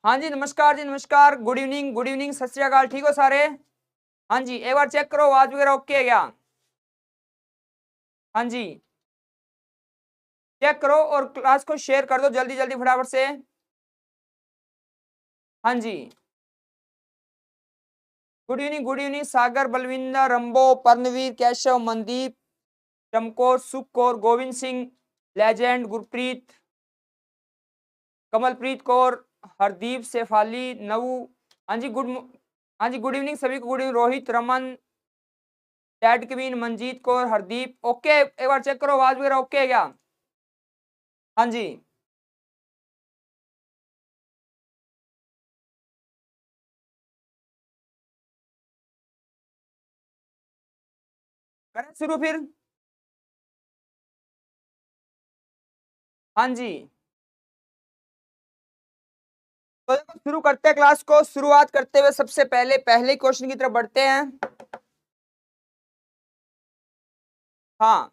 हाँ जी नमस्कार जी, नमस्कार, गुड इवनिंग, सत श्री अकाल। ठीक हो सारे? हाँ जी, एक बार चेक करो आवाज वगैरह ओके है क्या? हाँ जी, चेक करो और क्लास को शेयर कर दो जल्दी जल्दी फटाफट से। हाँ जी, गुड इवनिंग सागर, बलविंदर, रंबो, परनवीर, केशव, मनदीप, चमकोर, सुखकौर, गोविंद सिंह, लेजेंड, गुरप्रीत, कमलप्रीत कौर, हरदीप, शेफाली, नवू। हाँ जी हाँ जी, गुड इवनिंग सभी को, good evening, Rohit, Raman, dad कवीन, मंजीत कौर, हरदीप। ओके, एक बार चेक करो आवाज वगैरह ओके है क्या? हाँ जी, करें शुरू फिर? हाँ जी, तो देखो शुरू करते हैं क्लास को। शुरुआत करते हुए सबसे पहले पहले क्वेश्चन की तरफ बढ़ते हैं। हाँ,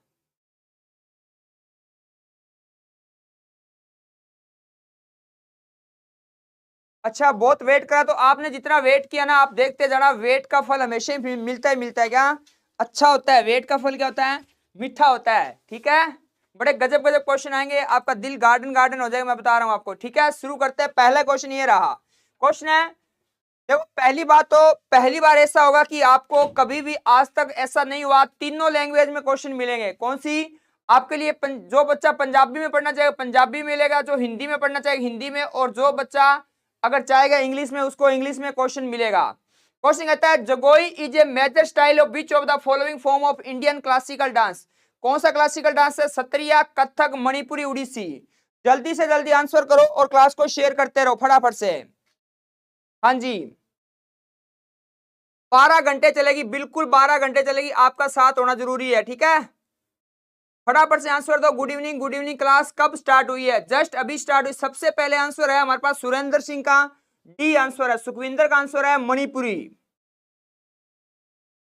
अच्छा बहुत वेट करा, तो आपने जितना वेट किया ना, आप देखते जाना, वेट का फल हमेशा ही मिलता है क्या? अच्छा होता है। वेट का फल क्या होता है? मीठा होता है। ठीक है, बड़े गजब गजब क्वेश्चन आएंगे, आपका दिल गार्डन गार्डन हो जाएगा, मैं बता रहा हूं आपको। ठीक है, शुरू करते हैं। पहला क्वेश्चन ये रहा। क्वेश्चन है, देखो पहली बात तो, पहली बार ऐसा होगा कि आपको कभी भी आज तक ऐसा नहीं हुआ, तीनों लैंग्वेज में क्वेश्चन मिलेंगे। कौन सी? आपके लिए जो बच्चा पंजाबी में पढ़ना चाहेगा पंजाबी में मिलेगा, जो हिंदी में पढ़ना चाहेगा हिंदी में, और जो बच्चा अगर चाहेगा इंग्लिश में, उसको इंग्लिश में क्वेश्चन मिलेगा। क्वेश्चन कहता है, Jagoi is a major style of which of the following form of Indian classical dance? कौन सा क्लासिकल डांस है? सत्रिया, कथक, मणिपुरी, उड़ीसी। जल्दी से जल्दी आंसर करो और क्लास को शेयर करते रहो फटाफट से। हाँ जी, 12 घंटे चलेगी, बिल्कुल 12 घंटे चलेगी, आपका साथ होना जरूरी है। ठीक है, फटाफट से आंसर दो। गुड इवनिंग क्लास कब स्टार्ट हुई है? जस्ट अभी स्टार्ट हुई। सबसे पहले आंसर है हमारे पास सुरेंद्र सिंह का, डी आंसर है। सुखविंदर का आंसर है मणिपुरी।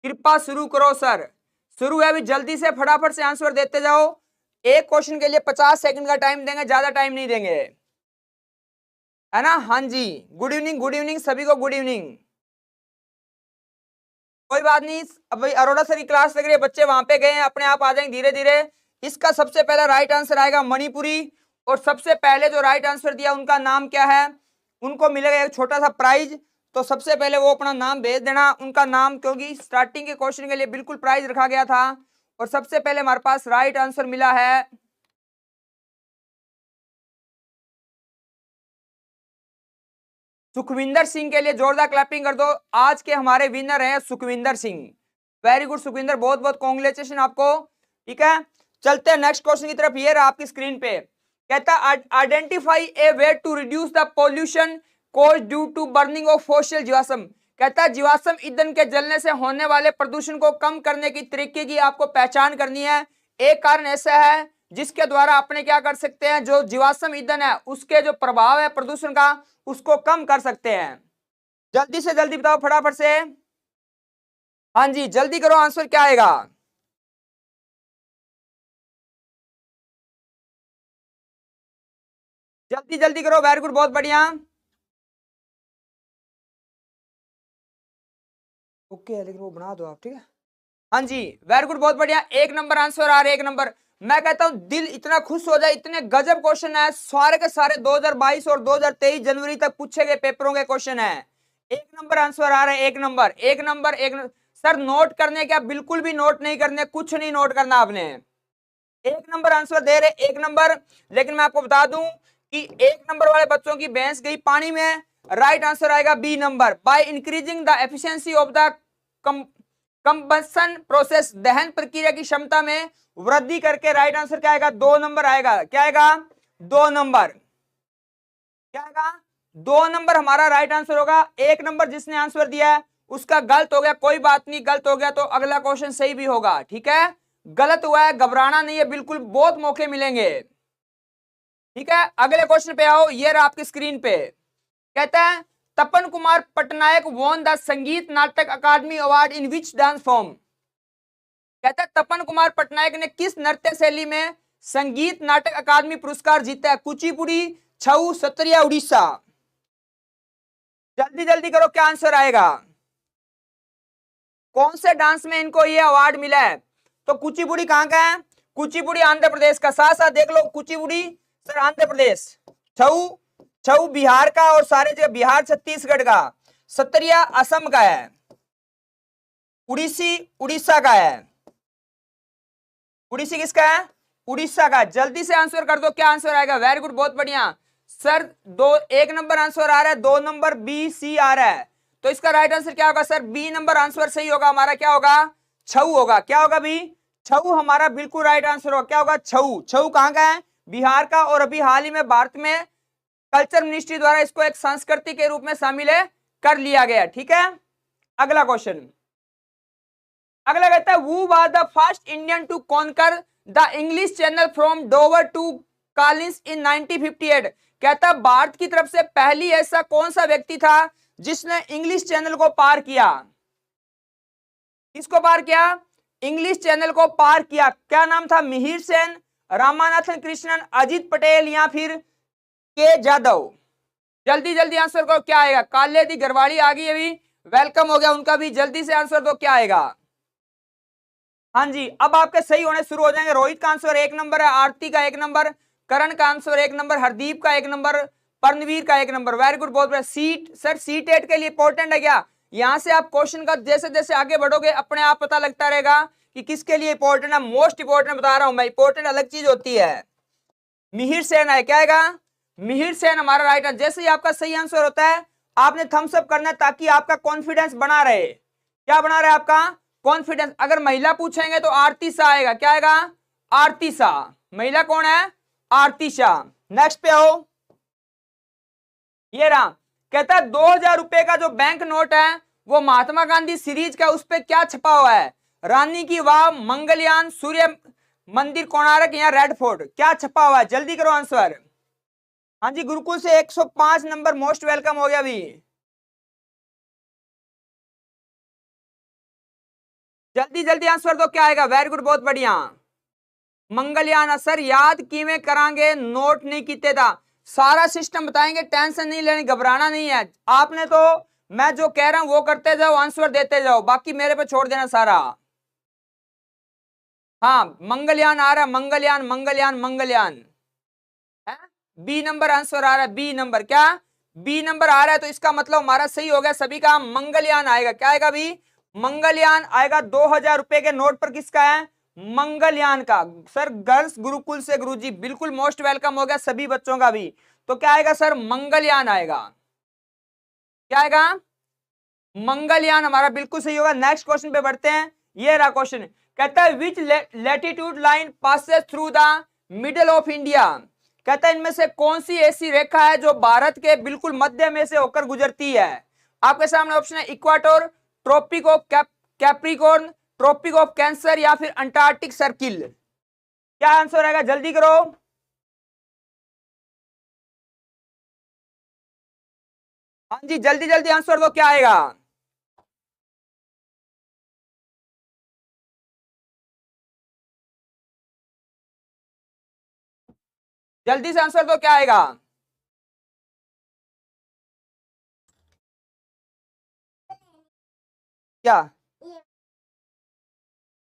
कृपा शुरू करो सर, शुरू है अभी, जल्दी से फटाफट से आंसर देते जाओ। एक क्वेश्चन के लिए 50 सेकंड का टाइम देंगे, ज्यादा टाइम नहीं देंगे, है ना? हाँ जी, गुड इवनिंग सभी को, गुड इवनिंग। कोई बात नहीं, अब भाई अरोड़ा सर की क्लास लग रही है, बच्चे वहां पे गए हैं, अपने आप आ जाएंगे धीरे धीरे। इसका सबसे पहला राइट आंसर आएगा मणिपुरी, और सबसे पहले जो राइट आंसर दिया उनका नाम क्या है? उनको मिलेगा एक छोटा सा प्राइज। तो सबसे पहले वो अपना नाम भेज देना, उनका नाम, क्योंकि स्टार्टिंग के क्वेश्चन के लिए बिल्कुल प्राइज रखा गया था। और सबसे पहले हमारे पास राइट आंसर मिला है सुखविंदर सिंह। के लिए जोरदार क्लैपिंग कर दो। आज के हमारे विनर हैं सुखविंदर सिंह। वेरी गुड सुखविंदर, बहुत बहुत कॉन्ग्रेचुलेशन आपको। ठीक है, चलते हैं नेक्स्ट क्वेश्चन की तरफ। ये रहा आपकी स्क्रीन पे, कहता identify a way to reduce the pollution cause due to burning of fossil जीवाश्म। कहता है जीवाश्म ईंधन के जलने से होने वाले प्रदूषण को कम करने की तरीके की आपको पहचान करनी है। एक कारण ऐसा है जिसके द्वारा अपने क्या कर सकते हैं, जो जीवाश्म ईंधन है उसके जो प्रभाव है प्रदूषण का, उसको कम कर सकते हैं। जल्दी से जल्दी बताओ फटाफट से। हाँ जी, जल्दी करो, आंसर क्या आएगा? जल्दी जल्दी करो, वेरी गुड, बहुत बढ़िया। ओके है, लेकिन वो बना दो आप। ठीक है, हाँ जी, वेरी गुड, बहुत बढ़िया, एक नंबर आंसर आ रहे, एक नंबर। मैं कहता हूं दिल इतना खुश हो जाए, इतने गजब क्वेश्चन है, सारे के सारे 2022 और 2023 जनवरी तक पूछे गए पेपरों के क्वेश्चन है। एक नंबर आंसर आ रहा है, एक नंबर, एक नंबर, सर नोट करने क्या? बिल्कुल भी नोट नहीं करने, कुछ नहीं नोट करना आपने। एक नंबर आंसर दे रहे, एक नंबर। लेकिन मैं आपको बता दूं कि एक नंबर वाले बच्चों की भैंस गई पानी में। राइट आंसर आएगा B number, by increasing the efficiency of the combustion process, दहन प्रक्रिया की क्षमता में वृद्धि करके। राइट आंसर क्या आएगा? 2 नंबर आएगा। क्या आएगा? 2 नंबर। क्या आएगा? 2 नंबर हमारा राइट आंसर होगा। एक नंबर जिसने आंसर दिया है उसका गलत हो गया, कोई बात नहीं, गलत हो गया तो अगला क्वेश्चन सही भी होगा। ठीक है, गलत हुआ है, घबराना नहीं है बिल्कुल, बहुत मौके मिलेंगे। ठीक है, अगले क्वेश्चन पे आओ। ये रहा आपकी स्क्रीन पे, कहता है Tapan Kumar Patnaik won the Sangeet Natak Akademi award in which dance form. कहता है तपन कुमार पटनायक ने किस नृत्य शैली में संगीत नाटक अकादमी पुरस्कार जीता है? कुचिपुड़ी, छऊ, सत्रिया, उड़ीसा। जल्दी जल्दी करो, क्या आंसर आएगा? कौन से डांस में इनको ये अवार्ड मिला है? तो कुचिपुड़ी कहां का है? कुचिपुड़ी आंध्र प्रदेश का। साथ साथ देख लो, कुचिपुड़ी सर आंध्र प्रदेश, छऊ छऊ बिहार का, और सारे जो बिहार छत्तीसगढ़ का, सत्रिया असम का है, उड़ीसी उड़ीसा का है। उड़ीसी किसका है? उड़ीसा का। जल्दी से आंसर कर दो, क्या आंसर आएगा? वेरी गुड, बहुत बढ़िया सर। दो, एक नंबर आंसर आ रहा है, 2 नंबर बी सी आ रहा है। तो इसका राइट आंसर क्या होगा सर? बी नंबर आंसर सही होगा हमारा। क्या होगा? छऊ होगा। क्या होगा भी? छऊ हमारा बिल्कुल राइट आंसर होगा। क्या होगा? छऊ। छऊ कहां का है? बिहार का। और अभी हाल ही में भारत में कल्चर मिनिस्ट्री द्वारा इसको एक संस्कृति के रूप में शामिल है कर लिया गया। ठीक है, अगला क्वेश्चन। अगला कहता है who was the first Indian to conquer the English Channel from Dover to Collins in 1958? कहता है भारत की तरफ से पहली ऐसा कौन सा व्यक्ति था जिसने इंग्लिश चैनल को पार किया? किसको पार किया? इंग्लिश चैनल को पार किया। क्या नाम था? मिहिर सेन, रामानाथन कृष्णन, अजीत पटेल, या फिर के जादव? जल्दी जल्दी आंसर करो, क्या आएगा? काले दी गरवाली आ गई अभी, वेलकम हो गया उनका भी। जल्दी से आंसर दो, क्या आएगा? हाँ जी, अब आपके सही होने शुरू हो जाएंगे। रोहित का आंसर 1 नंबर है, आरती का 1 नंबर, करण का आंसर 1 नंबर, हरदीप का 1 नंबर, परमवीर का 1 नंबर। वेरी गुड, बहुत बढ़िया। सीट सर, सीटेट के लिए इंपॉर्टेंट है क्या? यहां से आप क्वेश्चन का जैसे जैसे आगे बढ़ोगे अपने आप पता लगता रहेगा कि किसके लिए इंपॉर्टेंट है। मोस्ट इंपॉर्टेंट बता रहा हूं मैं, इंपॉर्टेंट अलग चीज होती है। मिहिर सेन है, क्या आएगा? मिहिर सेन हमारा राइट है। जैसे ही आपका सही आंसर होता है आपने थम्स अप करना है ताकि आपका कॉन्फिडेंस बना रहे। क्या बना रहे आपका? कॉन्फिडेंस। अगर महिला पूछेंगे तो आरती शाह आएगा। क्या आएगा? आरती शाह। महिला कौन है? आरती शाह। नेक्स्ट पे आओ, ये रहा। कहता है 2000 रुपए का जो बैंक नोट है वो महात्मा गांधी सीरीज का, उस पे क्या छपा हुआ है? रानी की वाव, मंगलयान, सूर्य मंदिर, कोणार्क, या रेड फोर्ट? क्या छपा हुआ है? जल्दी करो आंसर। हाँ जी, गुरुकुल से 105 नंबर, मोस्ट वेलकम हो गया अभी। जल्दी जल्दी आंसर दो, क्या आएगा? वेरी गुड, बहुत बढ़िया। मंगलयान। सर याद किवें करांगे, नोट नहीं किते था। सारा सिस्टम बताएंगे, टेंशन नहीं लेनी, घबराना नहीं है आपने। तो मैं जो कह रहा हूं वो करते जाओ, आंसर देते जाओ, बाकी मेरे पे छोड़ देना सारा। हाँ, मंगलयान आ रहा है, मंगलयान मंगलयान मंगलयान है। बी नंबर आंसर आ रहा है, बी नंबर। क्या? बी नंबर आ रहा है, तो इसका मतलब हमारा सही हो गया सभी का। मंगलयान आएगा। क्या आएगा भी? मंगलयान आएगा। 2000 रुपए के नोट पर किसका है? मंगलयान का। सर गर्ल्स गुरुकुल से गुरुजी, बिल्कुल मोस्ट वेलकम हो गया सभी बच्चों का भी। तो क्या आएगा सर? मंगलयान आएगा। क्या आएगा? मंगलयान हमारा बिल्कुल सही होगा। नेक्स्ट क्वेश्चन पे बढ़ते हैं। ये रहा क्वेश्चन, कहता है which latitude line passes through the middle of India? कहता है इनमें से कौन सी ऐसी रेखा है जो भारत के बिल्कुल मध्य में से होकर गुजरती है? आपके सामने ऑप्शन है equator, Tropic of Capricorn, Tropic of Cancer, या फिर अंटार्कटिक सर्किल? क्या आंसर आएगा? जल्दी करो। हाँ जी, जल्दी जल्दी आंसर दो, क्या आएगा? जल्दी से आंसर दो, क्या आएगा? क्या?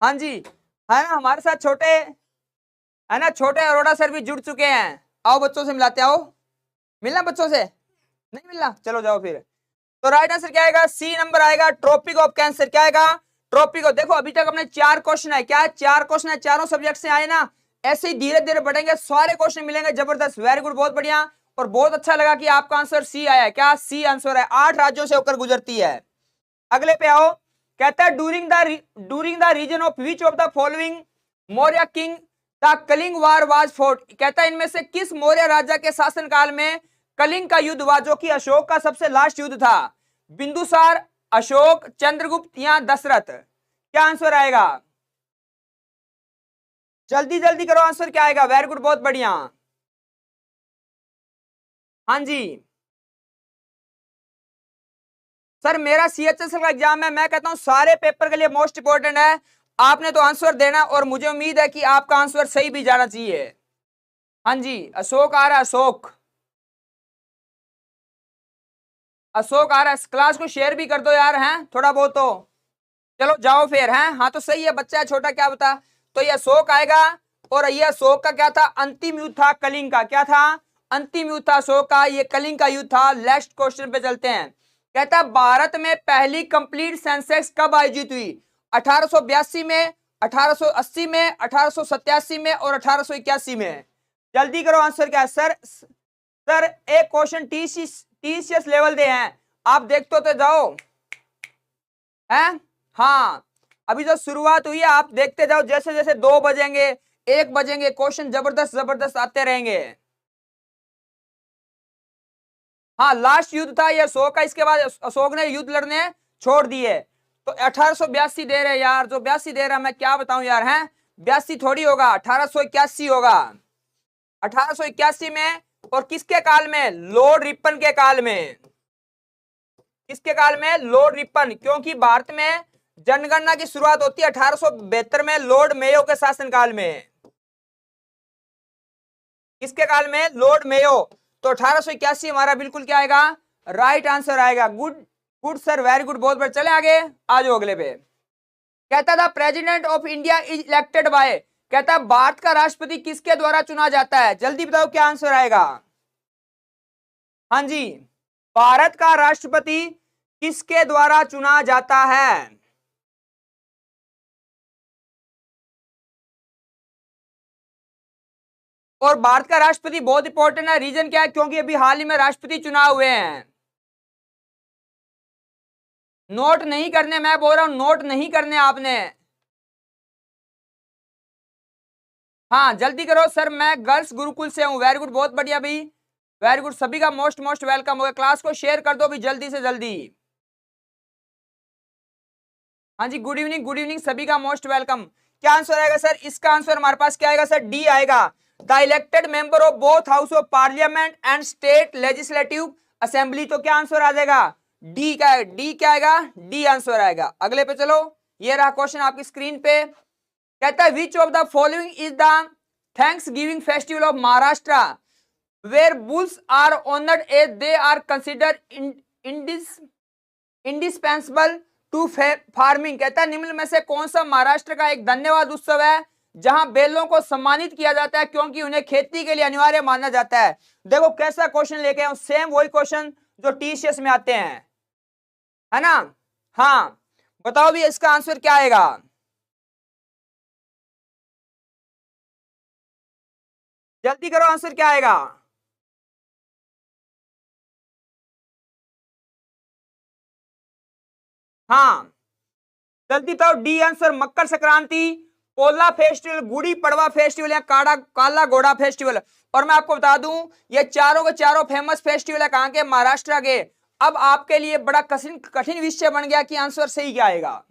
हाँ जी, है ना हमारे साथ छोटे, है ना छोटे अरोड़ा सर भी जुड़ चुके हैं। आओ बच्चों से मिलाते, आओ। मिलना बच्चों से? नहीं मिलना, चलो जाओ फिर। तो राइट आंसर क्या आएगा? सी नंबर आएगा, ट्रॉपिक ऑफ कैंसर। क्या आएगा? Tropic of. देखो अभी तक अपने 4 क्वेश्चन है। क्या? 4 क्वेश्चन है, चारों सब्जेक्ट से आए ना। ऐसे ही धीरे धीरे बढ़ेंगे, सारे क्वेश्चन मिलेंगे। जबरदस्त, वेरी गुड, बहुत बढ़िया। और बहुत अच्छा लगा कि आपका आंसर सी आया है। क्या? सी आंसर है। 8 राज्यों से होकर गुजरती है। अगले पे आओ। कहता है during the region of which of the following Maurya king the Kalinga war was fought? कहता है इनमें से किस मौर्य राजा के शासनकाल में कलिंग का युद्ध हुआ, जो कि अशोक का सबसे लास्ट युद्ध था? बिंदुसार, अशोक, चंद्रगुप्त, या दशरथ? क्या आंसर आएगा? जल्दी जल्दी करो आंसर, क्या आएगा? वेरी गुड, बहुत बढ़िया। हाँ जी सर, मेरा सीएचएसएल का एग्जाम है, मैं कहता हूं सारे पेपर के लिए मोस्ट इंपोर्टेंट है। आपने तो आंसर देना, और मुझे उम्मीद है कि आपका आंसर सही भी जाना चाहिए। हाँ जी, अशोक आ रहा है, अशोक। अशोक आ रहा है, क्लास को शेयर भी कर दो यार, हैं थोड़ा बहुत तो। चलो जाओ फिर, हैं हाँ तो सही है, बच्चा है छोटा, क्या बता। तो ये अशोक आएगा, और ये अशोक का क्या था, अंतिम युद्ध था कलिंग का, क्या था, अंतिम युद्ध था अशोक का, ये कलिंग का युद्ध था। नेक्स्ट क्वेश्चन पे चलते हैं। कहता है भारत में पहली कंप्लीट सेंसेक्स कब आयोजित हुई, 1882 में, 1880 में, 1887 में और 1881 में। जल्दी करो, आंसर क्या है सर। सर एक क्वेश्चन टीसीएस लेवल दे हैं, आप देखते तो जाओ, हैं हाँ अभी जो शुरुआत हुई है, आप देखते जाओ, जैसे जैसे 2 बजेंगे 1 बजेंगे क्वेश्चन जबरदस्त जबरदस्त आते रहेंगे। हाँ लास्ट युद्ध था ये अशोक का, इसके बाद अशोक ने युद्ध लड़ने छोड़ दिए। तो 1882 दे रहे यार, जो 82 दे रहा मैं क्या बताऊं यार, हैं 82 थोड़ी होगा, 1881 होगा, 1881 में। और किसके काल में, लॉर्ड रिपन के काल में, किसके काल में, लॉर्ड रिपन, क्योंकि भारत में जनगणना की शुरुआत होती है 1872 में लॉर्ड मेयो के शासनकाल में। किसके काल में, लॉर्ड मेयो। तो 1881 हमारा बिल्कुल क्या आएगा, राइट आंसर आएगा। Good good sir, very good, बहुत बढ़िया। चले आगे, आ जाओ अगले पे। कहता था president of India is elected by, कहता है भारत का राष्ट्रपति किसके द्वारा चुना जाता है, जल्दी बताओ क्या आंसर आएगा। हाँ जी, भारत का राष्ट्रपति किसके द्वारा चुना जाता है। और भारत का राष्ट्रपति बहुत इंपॉर्टेंट है, रीजन क्या है, क्योंकि अभी हाल ही में राष्ट्रपति चुनाव हुए हैं। नोट नहीं करने, मैं बोल रहा हूं नोट नहीं करने आपने। हाँ जल्दी करो सर, मैं गर्ल्स गुरुकुल से हूं। वेरी गुड, बहुत बढ़िया भाई, वेरी गुड, सभी का मोस्ट मोस्ट वेलकम होगा। क्लास को शेयर कर दो भी जल्दी से जल्दी। हाँ जी, गुड इवनिंग, गुड इवनिंग, सभी का मोस्ट वेलकम। क्या आंसर आएगा सर, इसका आंसर हमारे पास क्या आएगा सर, डी आएगा। The elected member of both house of parliament and state legislative assembly. तो क्या आंसर आ जाएगा, डी का, डी क्या आएगा, डी आंसर आएगा। अगले पे चलो, ये रहा क्वेश्चन आपकी स्क्रीन पे। कहता है which of the following is the thanksgiving festival of Maharashtra where bulls are honoured as they are considered indispensable to farming. कहता है निम्न में से कौन सा महाराष्ट्र का एक धन्यवाद उत्सव है जहां बैलों को सम्मानित किया जाता है क्योंकि उन्हें खेती के लिए अनिवार्य माना जाता है। देखो कैसा क्वेश्चन लेके आऊं, सेम वही क्वेश्चन जो टीसीएस में आते हैं, है ना। हाँ बताओ भी इसका आंसर क्या आएगा। जल्दी करो, आंसर क्या आएगा। हाँ जल्दी बताओ, डी आंसर, मकर संक्रांति, पोला फेस्टिवल, गुड़ी पड़वा फेस्टिवल या काला घोड़ा फेस्टिवल। और मैं आपको बता दूं ये चारों के चारों फेमस फेस्टिवल है, कहां के, महाराष्ट्र के। अब आपके लिए बड़ा कठिन कठिन विषय बन गया कि आंसर सही क्या आएगा,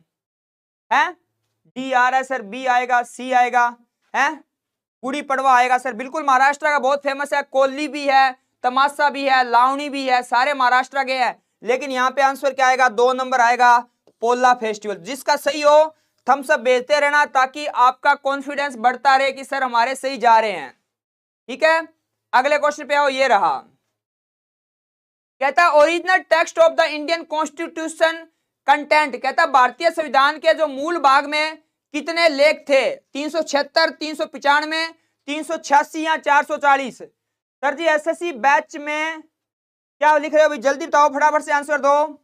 है डी आ रहा है सर, बी आएगा, सी आएगा, है गुड़ी पड़वा आएगा सर। बिल्कुल महाराष्ट्र का बहुत फेमस है, कोल्ली भी है, तमाशा भी है, लावणी भी है, सारे महाराष्ट्र के हैं। लेकिन यहाँ पे आंसर क्या आएगा, 2 नंबर आएगा, पोला फेस्टिवल। जिसका सही हो थम्स अप भेजते रहना ताकि आपका कॉन्फिडेंस बढ़ता रहे कि सर हमारे सही जा रहे हैं। ठीक है, अगले क्वेश्चन पे आओ, ये रहा। कहता original text of the Indian constitution content, कहता भारतीय संविधान के जो मूल भाग में कितने लेख थे, 376, 395, 386 या 440। सर जी एसएससी बैच में क्या लिख रहे हो, अभी जल्दी बताओ, फटाफट से आंसर दो।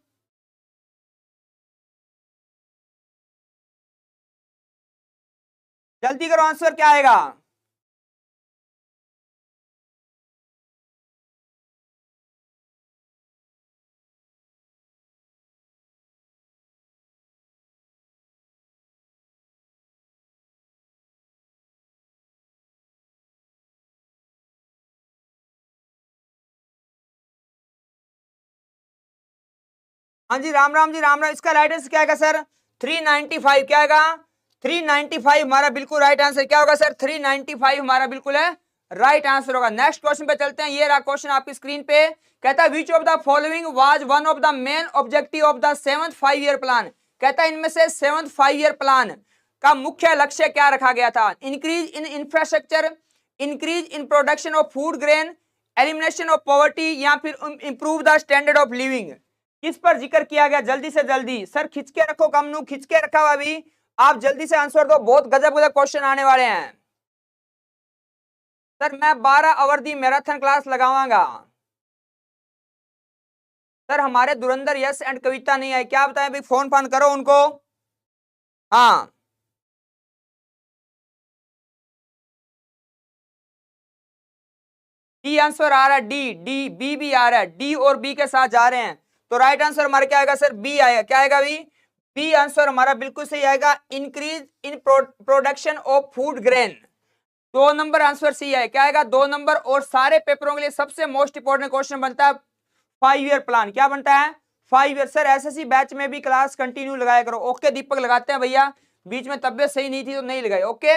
जल्दी करो, आंसर क्या आएगा। हाँ जी, राम राम जी, राम राम। इसका राइट आंसर क्या आएगा सर, 395। क्या आएगा, 395 हमारा बिल्कुल राइट आंसर। क्या होगा सर, 395 हमारा बिल्कुल है राइट आंसर होगा। नेक्स्ट क्वेश्चन पे चलते हैं, ये रहा क्वेश्चन आपकी स्क्रीन पे। कहता है which of the following was one of the main objective of the 7th 5 year plan. कहता है इनमें से 7th 5 ईयर प्लान का मुख्य लक्ष्य क्या रखा गया था, increase in infrastructure, increase in production of food grain, elimination of poverty या फिर improve the standard of living. किस पर जिक्र किया गया? जल्दी से जल्दी सर, खिंच के रखो कमनू, खिंच के रखा हुआ अभी, आप जल्दी से आंसर दो, बहुत गजब गजब क्वेश्चन आने वाले हैं। सर मैं 12 आवर दी मैराथन क्लास लगाऊंगा। सर हमारे धुरंधर यश एंड कविता नहीं है, क्या बताएं भाई, फोन फान करो उनको। हाँ डी आंसर आ रहा है, डी डी, बी भी आ रहा है, डी और बी के साथ जा रहे हैं, तो राइट आंसर हमारा क्या आएगा सर? बी आएगा। क्या आएगा भाई? बी आंसर हमारा बिल्कुल सही आएगा, increase in production of food grain. 2 number answer C है। क्या आएगा? 2 नंबर। और सारे पेपरों के लिए सबसे मोस्ट इंपोर्टेंट क्वेश्चन बनता है 5 ईयर प्लान। क्या बनता है? 5 ईयर। सर एसएससी बैच में भी क्लास कंटिन्यू लगाया करो। ओके दीपक, लगाते हैं भैया, बीच में तबियत सही नहीं थी तो नहीं लगाई। ओके,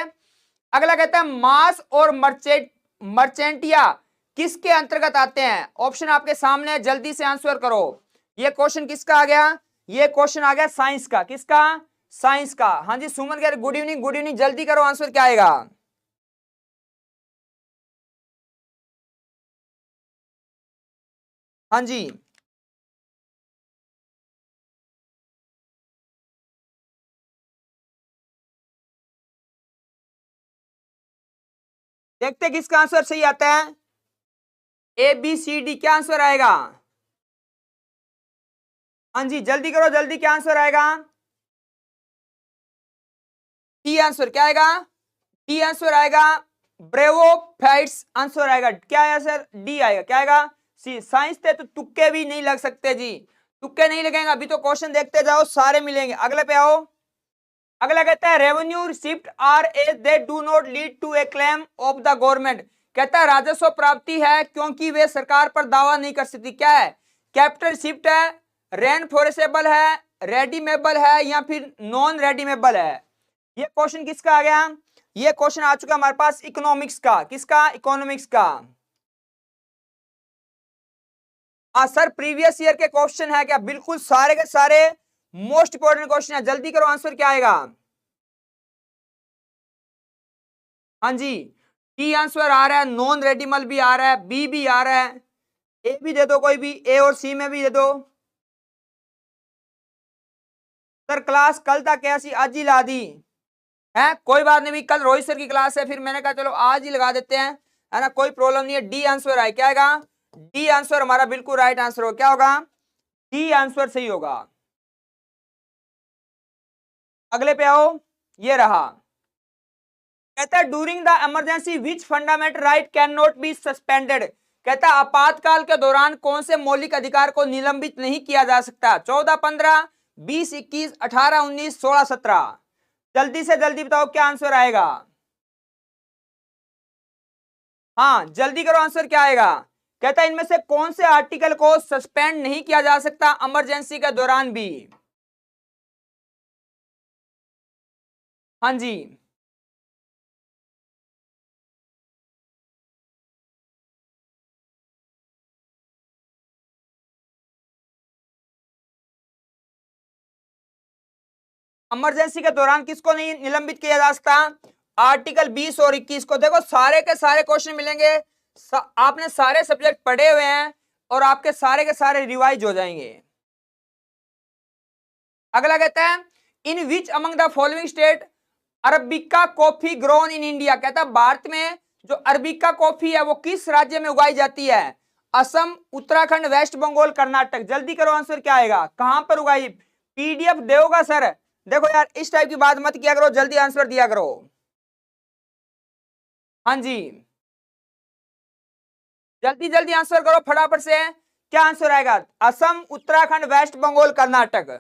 अगला कहता है मास और मर्चेंटिया किसके अंतर्गत आते हैं? ऑप्शन आपके सामने है, जल्दी से आंसर करो। ये क्वेश्चन किसका आ गया? ये क्वेश्चन आ गया साइंस का। किसका? साइंस का। हाँ जी सुमन कह रहे गुड इवनिंग, गुड इवनिंग, जल्दी करो आंसर क्या आएगा? हाँ जी, देखते किसका आंसर सही आता है। ए बी सी डी, क्या आंसर आएगा? हाँ जी जल्दी करो, जल्दी, क्या आंसर आएगा? D answer. क्या आएगा? डी आंसर आएगा, ब्रेवोफाइट्स आंसर आएगा। क्या है सर? डी आएगा। क्या आएगा? सी। साइंस थे तो तुक्के भी नहीं लग सकते जी, तुक्के नहीं लगेंगे। अभी तो क्वेश्चन देखते जाओ, सारे मिलेंगे। अगले पे आओ। अगला कहता है revenue receipt are as they do not lead to a claim of the government. कहता है राजस्व प्राप्ति है क्योंकि वे सरकार पर दावा नहीं कर सकती। क्या है? कैपिटल रिसिप्ट है, रेनफोर्सेबल है, रेडीमेबल है, या फिर नॉन रेडीमेबल है। ये क्वेश्चन किसका आ गया? ये क्वेश्चन आ चुका हमारे पास इकोनॉमिक्स का। किसका? इकोनॉमिक्स का। हाँ सर, प्रीवियस ईयर के क्वेश्चन है क्या? बिल्कुल सारे के सारे मोस्ट इंपोर्टेंट क्वेश्चन है। जल्दी करो आंसर क्या आएगा? हाँ जी, डी आंसर आ रहा है, नॉन रेडिमल भी आ रहा है, बी भी आ रहा है, ए भी दे दो, कोई भी, ए और सी में भी दे दो। सर क्लास कल तक कैसी, आज ही ला दी है? कोई बात नहीं भी, कल रोहित सर की क्लास है, फिर मैंने कहा चलो आज ही लगा देते हैं, है ना, कोई प्रॉब्लम नहीं है। डी आंसर आए। क्या आएगा? डी आंसर हमारा बिल्कुल राइट आंसर होगा। क्या होगा? डी आंसर सही होगा। अगले पे आओ, ये रहा। कहता है during the emergency which fundamental right can not be suspended. कहता है आपातकाल के दौरान कौन से मौलिक अधिकार को निलंबित नहीं किया जा सकता? 14, 15, 20, 21, 18, 19, 16, 17। जल्दी से जल्दी बताओ क्या आंसर आएगा? हाँ जल्दी करो, आंसर क्या आएगा? कहता है इनमें से कौन से आर्टिकल को सस्पेंड नहीं किया जा सकता इमरजेंसी के दौरान भी? हाँ जी, इमरजेंसी के दौरान किसको नहीं निलंबित किया जा सकता? आर्टिकल 20 और 21 को। देखो सारे के सारे क्वेश्चन मिलेंगे, आपने सारे सब्जेक्ट पढ़े हुए हैं और आपके सारे के सारे रिवाइज हो जाएंगे। अगला कहता है in which among the following state arabica coffee grown in India. कहता है भारत में जो अरबिका कॉफी है वो किस राज्य में उगाई जाती है? असम, उत्तराखंड, वेस्ट बंगाल, कर्नाटक। जल्दी करो आंसर क्या आएगा? कहां पर उगाई? पीडीएफ दोगा सर? देखो यार इस टाइप की बात मत किया करो, जल्दी आंसर दिया करो। हाँ जी, जल्दी जल्दी आंसर करो फटाफट से। क्या आंसर आएगा? असम, उत्तराखंड, वेस्ट बंगाल, कर्नाटक।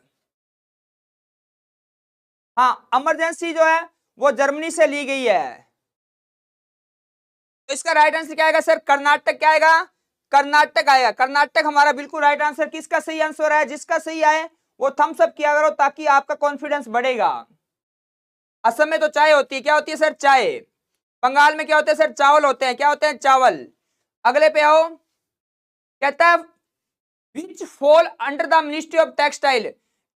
हाँ इमरजेंसी जो है वो जर्मनी से ली गई है, तो इसका राइट आंसर क्या आएगा सर? कर्नाटक। क्या आएगा? कर्नाटक आएगा। कर्नाटक हमारा बिल्कुल राइट आंसर। किसका सही आंसर है? जिसका सही आए वो थम्स अप किया करो ताकि आपका कॉन्फिडेंस बढ़ेगा। असम में तो चाय होती है। क्या होती है सर? चाय। बंगाल में क्या होते हैं सर? चावल होते हैं। क्या होते हैं? चावल। अगले पे आओ। कहता है विच fall under the ministry of textile.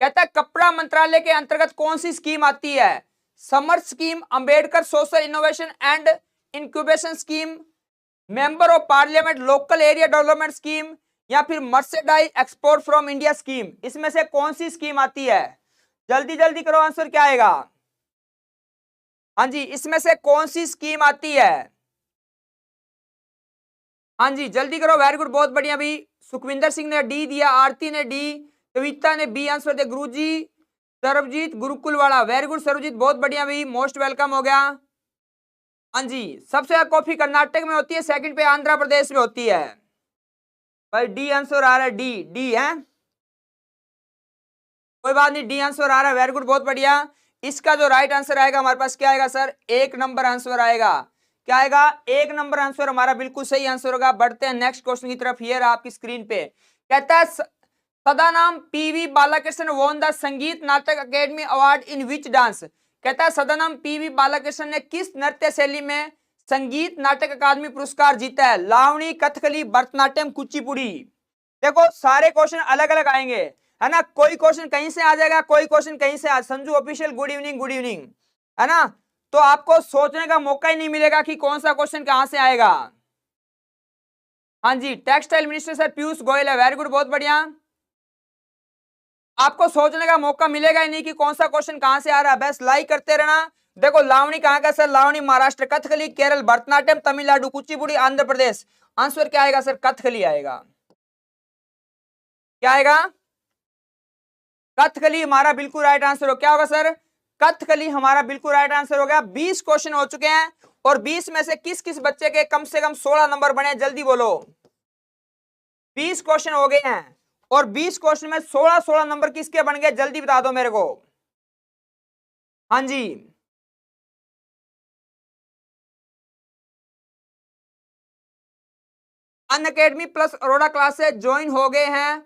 कहता है कपड़ा मंत्रालय के अंतर्गत कौन सी स्कीम आती है? Summer scheme, Ambedkar social innovation and incubation scheme, member of parliament local area development scheme, या फिर मर्सेडाइज एक्सपोर्ट फ्रॉम इंडिया स्कीम, इसमें से कौन सी स्कीम आती है? जल्दी जल्दी करो, आंसर क्या आएगा? हाँ जी, इसमें से कौन सी स्कीम आती है? हाँ जी जल्दी करो, वेरी गुड, बहुत बढ़िया भाई। सुखविंदर सिंह ने डी दिया, आरती ने डी, कविता ने बी आंसर दिया, गुरुजी सरबजीत गुरुकुल वाला, वेरी गुड सरबजीत, बहुत बढ़िया भाई, मोस्ट वेलकम हो गया। हाँ जी, सबसे ज्यादा कॉफी कर्नाटक में होती है, सेकंड पे आंध्र प्रदेश में होती है। भाई डी आंसर आ रहा है, डी डी है, कोई बात नहीं, डी आंसर आ रहा है, वेरी गुड, बहुत बढ़िया। इसका जो राइट आंसर आएगा हमारे पास क्या आएगा सर? एक नंबर आंसर आएगा। क्या आएगा? एक नंबर आंसर हमारा बिल्कुल सही आंसर होगा। बढ़ते हैं नेक्स्ट क्वेश्चन की तरफ। ये रहा आपकी स्क्रीन पे, कहता है सदानाम PV Balakrishna von the Sangeet नाटक academy award in which dance. कहता है सदानाम पीवी बालाकृष्ण ने किस नृत्य शैली में संगीत नाटक अकादमी पुरस्कार जीता है? लावणी, कथकली, भरतनाट्यम, कुचिपुड़ी। देखो सारे क्वेश्चन अलग अलग आएंगे, है ना, कोई क्वेश्चन कहीं से आ जाएगा, कोई क्वेश्चन कहीं से Sanju official good evening, good evening, है ना, तो आपको सोचने का मौका ही नहीं मिलेगा कि कौन सा क्वेश्चन कहां से आएगा। हाँ जी, textile minister sir Piyush Goyal है, वेरी गुड, बहुत बढ़िया। आपको सोचने का मौका मिलेगा ही नहीं कि कौन सा क्वेश्चन कहां से आ रहा है, बस लाइक करते रहना। देखो लावणी कहां का सर? लावणी महाराष्ट्र, कथकली केरल, भरतनाट्यम तमिलनाडु, कुचिपुड़ी आंध्र प्रदेश। आंसर क्या आएगा सर? कथकली आएगा। क्या आएगा? कथकली हमारा बिल्कुल राइट आंसर हो। क्या होगा सर? कथकली हमारा बिल्कुल राइट आंसर हो गया। 20 क्वेश्चन हो चुके हैं और 20 में से किस किस बच्चे के कम से कम 16 नंबर बने? जल्दी बोलो। 20 क्वेश्चन हो गए हैं और 20 क्वेश्चन में 16 नंबर किसके बन गए? जल्दी बता दो मेरे को। हाँ जी, Unacademy plus Arora classes join हो गए हैं।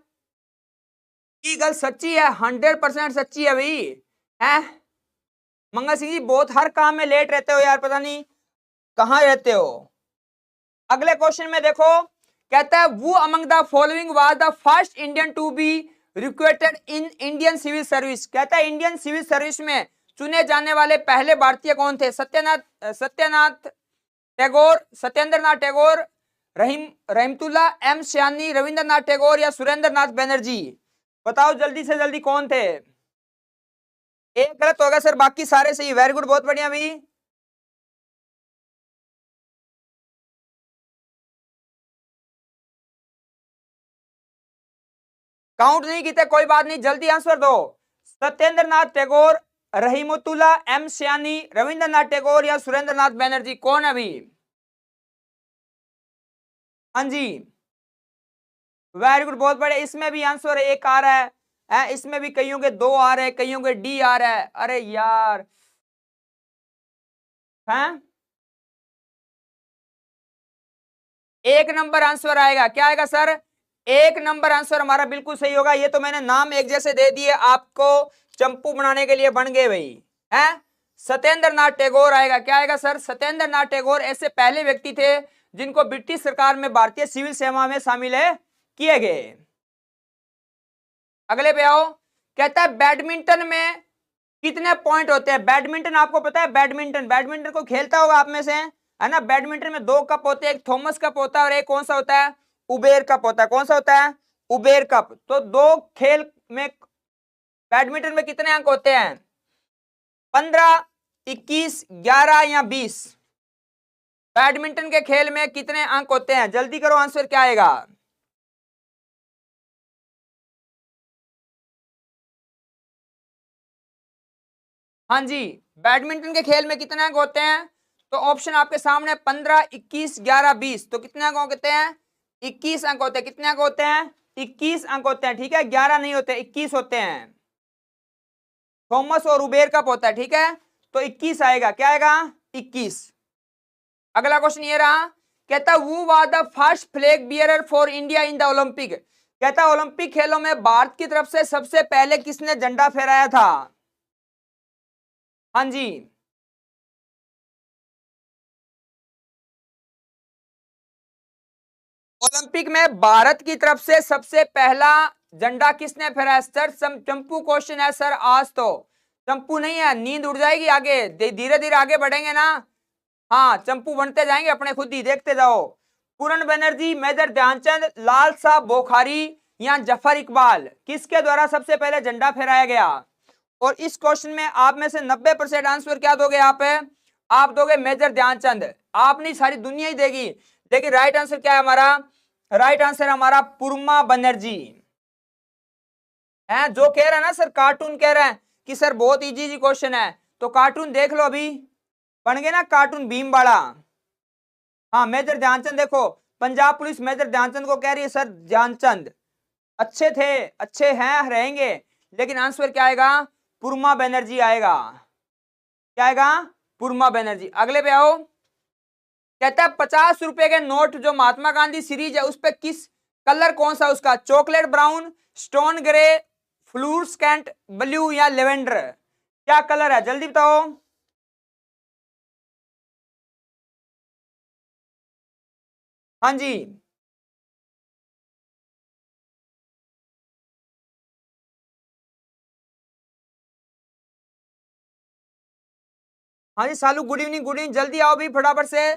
ये गल सच्ची है, 100% सच्ची है भाई। है मंगल सिंह जी, बहुत हर काम में लेट रहते हो यार, पता नहीं कहां रहते हो। अगले क्वेश्चन में देखो, कहता है who among the following was the first Indian to be recruited in Indian civil service. कहता है इंडियन सिविल सर्विस में चुने जाने वाले पहले भारतीय कौन थे? सत्यनाथ टैगोर, सत्येंद्र नाथ टैगोर, रहीमतुल्ला, एम सयानी, रविंद्रनाथ टैगोर या सुरेंद्र नाथ बैनर्जी। बताओ जल्दी से जल्दी कौन थे? एक गलत होगा सर, बाकी सारे सही, वेरी गुड, बहुत बढ़िया भाई। काउंट नहीं किए, कोई बात नहीं, जल्दी आंसर दो। सत्येंद्र नाथ टैगोर, रहीमतुल्ला, एम सयानी, रविंद्रनाथ टैगोर या सुरेंद्र नाथ बैनर्जी, कौन है अभी? हाँ जी, वेरी गुड, बहुत बढ़िया। इसमें भी आंसर एक आ रहा है, इसमें भी कईयों के 2 आ रहे हैं, कईयों के डी आ रहा है। अरे यार, हैं एक नंबर आंसर आएगा। क्या आएगा सर? एक नंबर आंसर हमारा बिल्कुल सही होगा। ये तो मैंने नाम एक जैसे दे दिए आपको, चंपू बनाने के लिए बन गए भाई। हैं सत्येंद्र नाथ टैगोर आएगा। क्या आएगा सर? सत्येंद्र नाथ टैगोर ऐसे पहले व्यक्ति थे जिनको ब्रिटिश सरकार में भारतीय सिविल सेवा में शामिल है किए गए। अगले पे आओ, कहता है बैडमिंटन में कितने पॉइंट होते हैं? बैडमिंटन आपको पता है? बैडमिंटन, बैडमिंटन को खेलता होगा आप में से, है ना। बैडमिंटन में 2 कप होते हैं, एक थॉमस कप होता है और एक कौन सा होता है? उबेर कप होता है। कौन सा होता है? Uber cup. तो 2 खेल में बैडमिंटन में कितने अंक होते हैं? 15, 21, 11 या 20? बैडमिंटन के खेल में कितने अंक होते हैं? जल्दी करो, आंसर क्या आएगा? हाँ जी, बैडमिंटन के खेल में कितने अंक होते हैं? तो ऑप्शन आपके सामने 15, 21, 11, 20। तो कितने अंक होते हैं? 21 अंक होते हैं। कितने अंक होते हैं? 21 अंक होते हैं, ठीक है, 11 नहीं होते, 21 होते हैं। थॉमस और उबेर कप होता है, ठीक है, तो 21 आएगा। क्या आएगा? 21। अगला क्वेश्चन ये रहा, कहता who was the first flag bearer for India in the Olympic. कहता ओलंपिक खेलों में भारत की तरफ से सबसे पहले किसने झंडा फहराया था? हाँ जी, ओलंपिक में भारत की तरफ से सबसे पहला झंडा किसने फहराया? सर चंपू क्वेश्चन है सर, आज तो चंपू नहीं है, नींद उड़ जाएगी आगे, धीरे धीरे आगे बढ़ेंगे ना। हाँ चंपू बनते जाएंगे अपने खुद ही, देखते जाओ। पूरन बनर्जी, मेजर ध्यानचंद, लाल साहब बोखारी या जफर इकबाल, किसके द्वारा सबसे पहले झंडा फहराया गया? और इस क्वेश्चन में आप में से 90% आंसर क्या दोगे? आप दोगे मेजर ध्यानचंद। आप नहीं, सारी दुनिया ही देगी। लेकिन राइट आंसर क्या है हमारा? राइट आंसर हमारा पुरमा बनर्जी है। जो कह रहा है ना सर कार्टून कह रहा है कि सर बहुत इजी जी क्वेश्चन है, तो कार्टून देख लो, अभी बन गए ना कार्टून भीम वाला। हाँ मेजर ध्यानचंद देखो, पंजाब पुलिस मेजर ध्यानचंद को कह रही है सर ध्यानचंद अच्छे थे, अच्छे हैं, रहेंगे, लेकिन आंसर क्या आएगा? पुरमा बनर्जी आएगा। क्या आएगा? पुरमा बनर्जी। अगले पे आओ। कहता है 50 रुपए के नोट जो महात्मा गांधी सीरीज है उस पे किस कलर कौन सा उसका? Chocolate brown, stone grey, fluorescent blue या लेवेंडर, क्या कलर है? जल्दी बताओ। हाँ जी, हाँ जी Salu, good evening, good evening. जल्दी आओ भी फटाफट से,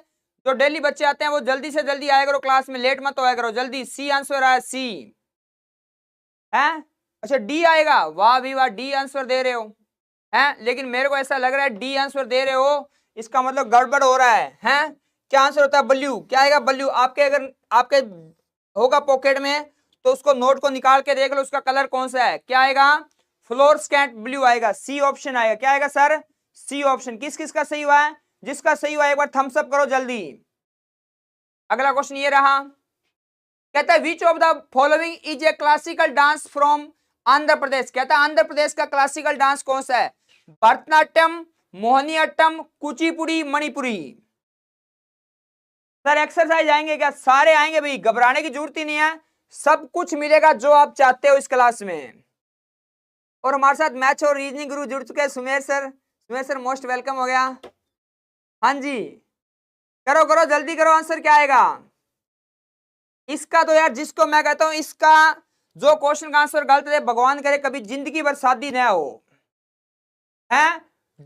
जो डेली बच्चे आते हैं वो जल्दी से जल्दी आया करो क्लास में, लेट मत आया करो जल्दी। सी आंसर आया, सी है। अच्छा डी आएगा, वाह भी वाह, डी आंसर दे रहे हो हैं, लेकिन मेरे को ऐसा लग रहा है डी आंसर दे रहे हो, इसका मतलब गड़बड़ हो रहा है हैं? क्या आंसर होता है? ब्लू। क्या आएगा? ब्लू। आपके अगर आपके होगा पॉकेट में तो उसको नोट को निकाल के देख लो, उसका कलर कौन सा है? क्या आएगा? फ्लोरस्केंट ब्लू आएगा, सी ऑप्शन आएगा। क्या आएगा सर? C option. किस किस का सही हुआ है? जिसका सही हुआ है एक बार थम्स अप करो जल्दी। अगला क्वेश्चन ये रहा, कहता है which of the following is a classical dance from Andhra Pradesh. कहता है आंध्र प्रदेश का क्लासिकल डांस कौन सा है? भरतनाट्यम, मोहिनीअट्टम, कुचिपुड़ी, मणिपुरी। सर एक्सरसाइज आएंगे क्या? सारे आएंगे भाई, घबराने की जरूरत ही नहीं है, सब कुछ मिलेगा जो आप चाहते हो इस क्लास में। और हमारे साथ मैथ और रीजनिंग गुरु जुड़ चुके हैं Sumer sir. Sumer sir most welcome हो गया। हाँ जी करो करो जल्दी करो, आंसर क्या आएगा इसका? तो यार जिसको मैं कहता हूं इसका जो क्वेश्चन का आंसर गलत है, भगवान करे कभी जिंदगी भर शादी न हो, है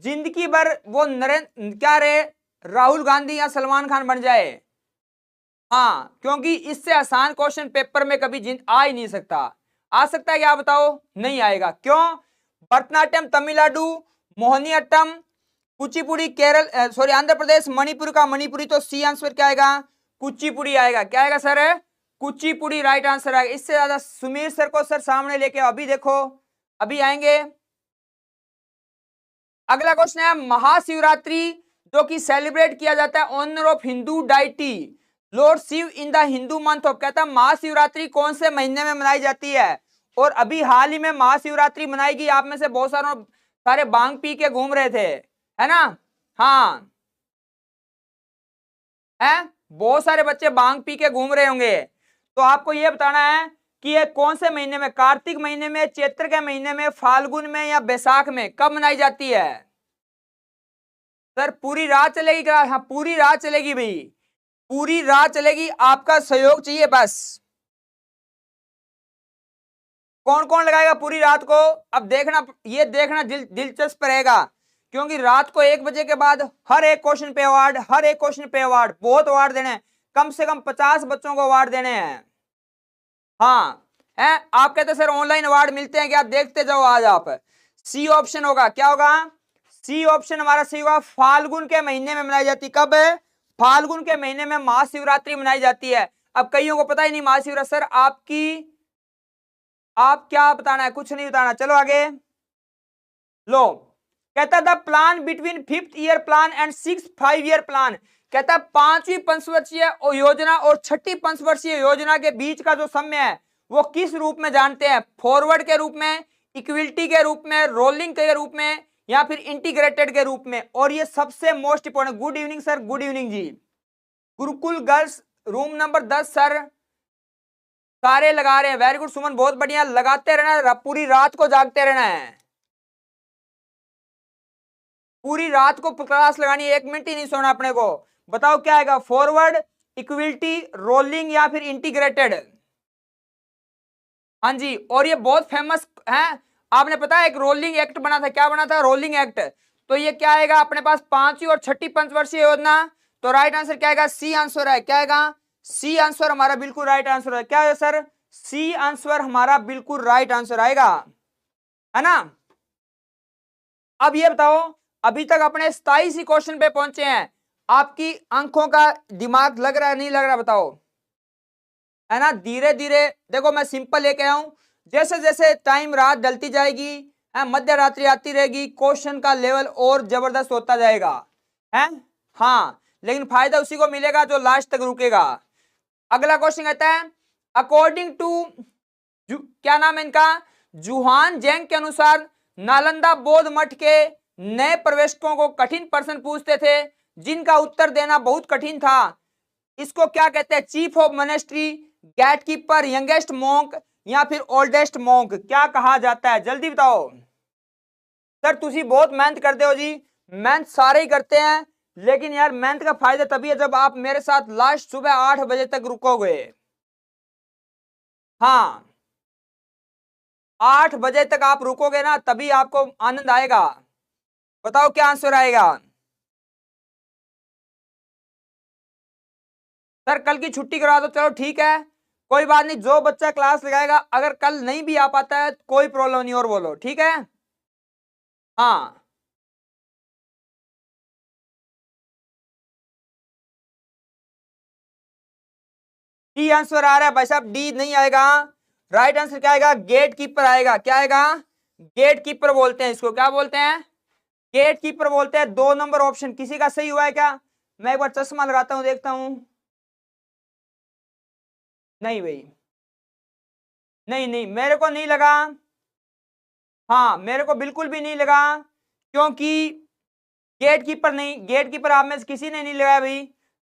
जिंदगी भर वो नरेंद्र क्या रे राहुल गांधी या सलमान खान बन जाए। हाँ क्योंकि इससे आसान क्वेश्चन पेपर में कभी आ ही नहीं सकता। आ सकता है क्या बताओ? नहीं आएगा। क्यों? भरतनाट्यम तमिलनाडु, मोहिनीअट्टम, कुचिपुड़ी केरल, सॉरी आंध्र प्रदेश, मणिपुर का मणिपुरी, तो सी आंसर क्या आएगा? कुचिपुड़ी आएगा। क्या आएगा सर? कुचिपुड़ी राइट आंसर आएगा। इससे ज्यादा सुमीर सर को सर सामने लेके अभी देखो, अभी आएंगे। अगला क्वेश्चन है महाशिवरात्रि जो कि सेलिब्रेट किया जाता है honour of Hindu deity lord Shiva in the Hindu month of. कहता है महाशिवरात्रि कौन से महीने में मनाई जाती है? और अभी हाल ही में महाशिवरात्रि मनाएगी। आप में से बहुत सारे बांग पी के घूम रहे थे, है ना? हाँ है, बहुत सारे बच्चे बांग पी के घूम रहे होंगे, तो आपको यह बताना है कि ये कौन से महीने में, कार्तिक महीने में, चैत्र के महीने में, फाल्गुन में या बैसाख में, कब मनाई जाती है? सर पूरी रात चलेगी क्या? हाँ पूरी रात चलेगी भाई, पूरी रात चलेगी, आपका सहयोग चाहिए बस। कौन कौन लगाएगा पूरी रात को? अब देखना, ये देखना दिलचस्प रहेगा, क्योंकि रात को 1 बजे के बाद हर एक क्वेश्चन पे अवार्ड, हर एक क्वेश्चन पे अवार्ड, बहुत अवार्ड देने हैं, कम से कम 50 बच्चों को अवार्ड देने हैं। हाँ है, आप कहते सर ऑनलाइन अवार्ड मिलते हैं क्या? देखते जाओ आज आप। सी ऑप्शन होगा। क्या होगा? सी ऑप्शन हमारा सही होगा। फाल्गुन के महीने में मनाई जाती। कब है? फाल्गुन के महीने में महाशिवरात्रि मनाई जाती है। अब कईयों को पता ही नहीं महाशिवरात्रि। सर आप क्या बताना है? कुछ नहीं बताना, चलो आगे लो। कहता the plan between 5th year plan and 6th 5-year plan. कहता 5वीं पंचवर्षीय योजना और 6ठी पंचवर्षीय योजना के बीच का जो समय है वो किस रूप में जानते हैं? फॉरवर्ड के रूप में, इक्विलिटी के रूप में, रोलिंग के रूप में, या फिर इंटीग्रेटेड के रूप में। और ये सबसे most important. Good evening sir, good evening जी। Gurukul girls room number 10 sir सारे लगा रहे हैं, वेरी गुड सुमन, बहुत बढ़िया, लगाते रहना, पूरी रात को जागते रहना है, पूरी रात को क्लास लगानी है, 1 मिनट ही नहीं सोना अपने को। बताओ क्या आएगा? फॉरवर्ड, इक्विलिटी, रोलिंग या फिर इंटीग्रेटेड? हाँ जी, और ये बहुत फेमस है। आपने पता है एक रोलिंग एक्ट बना था, क्या बना था? Rolling act. तो ये क्या आएगा अपने पास? 5वीं और 6ठी पंचवर्षीय योजना। तो राइट आंसर क्या आएगा? सी आंसर है। क्या आएगा? सी आंसर हमारा बिल्कुल राइट आंसर है। क्या है सर? सी आंसर हमारा बिल्कुल राइट आंसर आएगा, है ना। अब ये बताओ, अभी तक अपने 27 ही क्वेश्चन पे पहुंचे हैं, आपकी आंखों का दिमाग लग रहा है नहीं लग रहा बताओ, है ना। धीरे धीरे देखो, मैं सिंपल लेके आया हूं, जैसे जैसे टाइम रात ढलती जाएगी, मध्य रात्रि आती रहेगी, क्वेश्चन का लेवल और जबरदस्त होता जाएगा, है। हाँ, लेकिन फायदा उसी को मिलेगा जो लास्ट तक रुकेगा। अगला क्वेश्चन कहता है, अकॉर्डिंग टू क्या नाम है इनका, जुहान जैंग के अनुसार नालंदा बौद्ध मठ के नए प्रवेशकों को कठिन प्रश्न पूछते थे जिनका उत्तर देना बहुत कठिन था। इसको क्या कहते हैं? Chief of monastery, gatekeeper, youngest monk या फिर ओल्डेस्ट मॉन्क, क्या कहा जाता है? जल्दी बताओ सर। तुसी बहुत मेहनत करते हो जी, मेहनत सारे ही करते हैं, लेकिन यार मेहनत का फायदा तभी है जब आप मेरे साथ लास्ट सुबह 8 बजे तक रुकोगे। हाँ, 8 बजे तक आप रुकोगे ना, तभी आपको आनंद आएगा। बताओ क्या आंसर आएगा? सर कल की छुट्टी करा दो, चलो ठीक है, कोई बात नहीं, जो बच्चा क्लास लगाएगा, अगर कल नहीं भी आ पाता है कोई प्रॉब्लम नहीं, और बोलो, ठीक है। हाँ, डी आंसर आ रहा है भाई साहब, डी नहीं आएगा। राइट आंसर क्या आएगा? गेट कीपर आएगा। क्या आएगा? गेट कीपर बोलते हैं इसको, क्या बोलते हैं? गेट कीपर बोलते हैं। 2 नंबर ऑप्शन किसी का सही हुआ है क्या? मैं एक बार चश्मा लगाता हूं, देखता हूं। नहीं भाई, नहीं नहीं, मेरे को नहीं लगा। हाँ, मेरे को बिल्कुल भी नहीं लगा, क्योंकि गेट कीपर नहीं, गेट कीपर आप में से किसी ने नहीं लगाया भाई।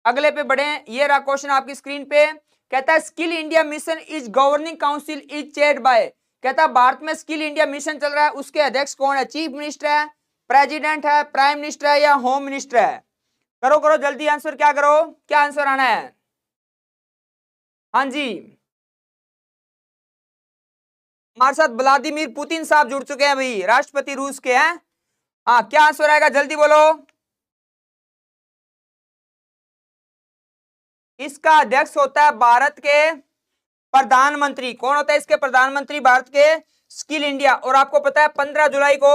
अगले पे बढ़े, ये रहा क्वेश्चन आपकी स्क्रीन पे, कहता है skill India mission is governing council is chaired by, कहता है भारत में स्किल इंडिया मिशन चल रहा है, उसके अध्यक्ष कौन है? चीफ मिनिस्टर है, प्रेसिडेंट है, प्राइम मिनिस्टर है या होम मिनिस्टर है? करो करो जल्दी आंसर, क्या करो, क्या आंसर आना है? हाँ जी, हमारे साथ व्लादिमीर पुतिन साहब जुड़ चुके हैं भाई, राष्ट्रपति रूस के हैं। हाँ, क्या आंसर आएगा जल्दी बोलो। इसका अध्यक्ष होता है भारत के प्रधानमंत्री। कौन होता है इसके प्रधानमंत्री? भारत के स्किल इंडिया। और आपको पता है 15 जुलाई को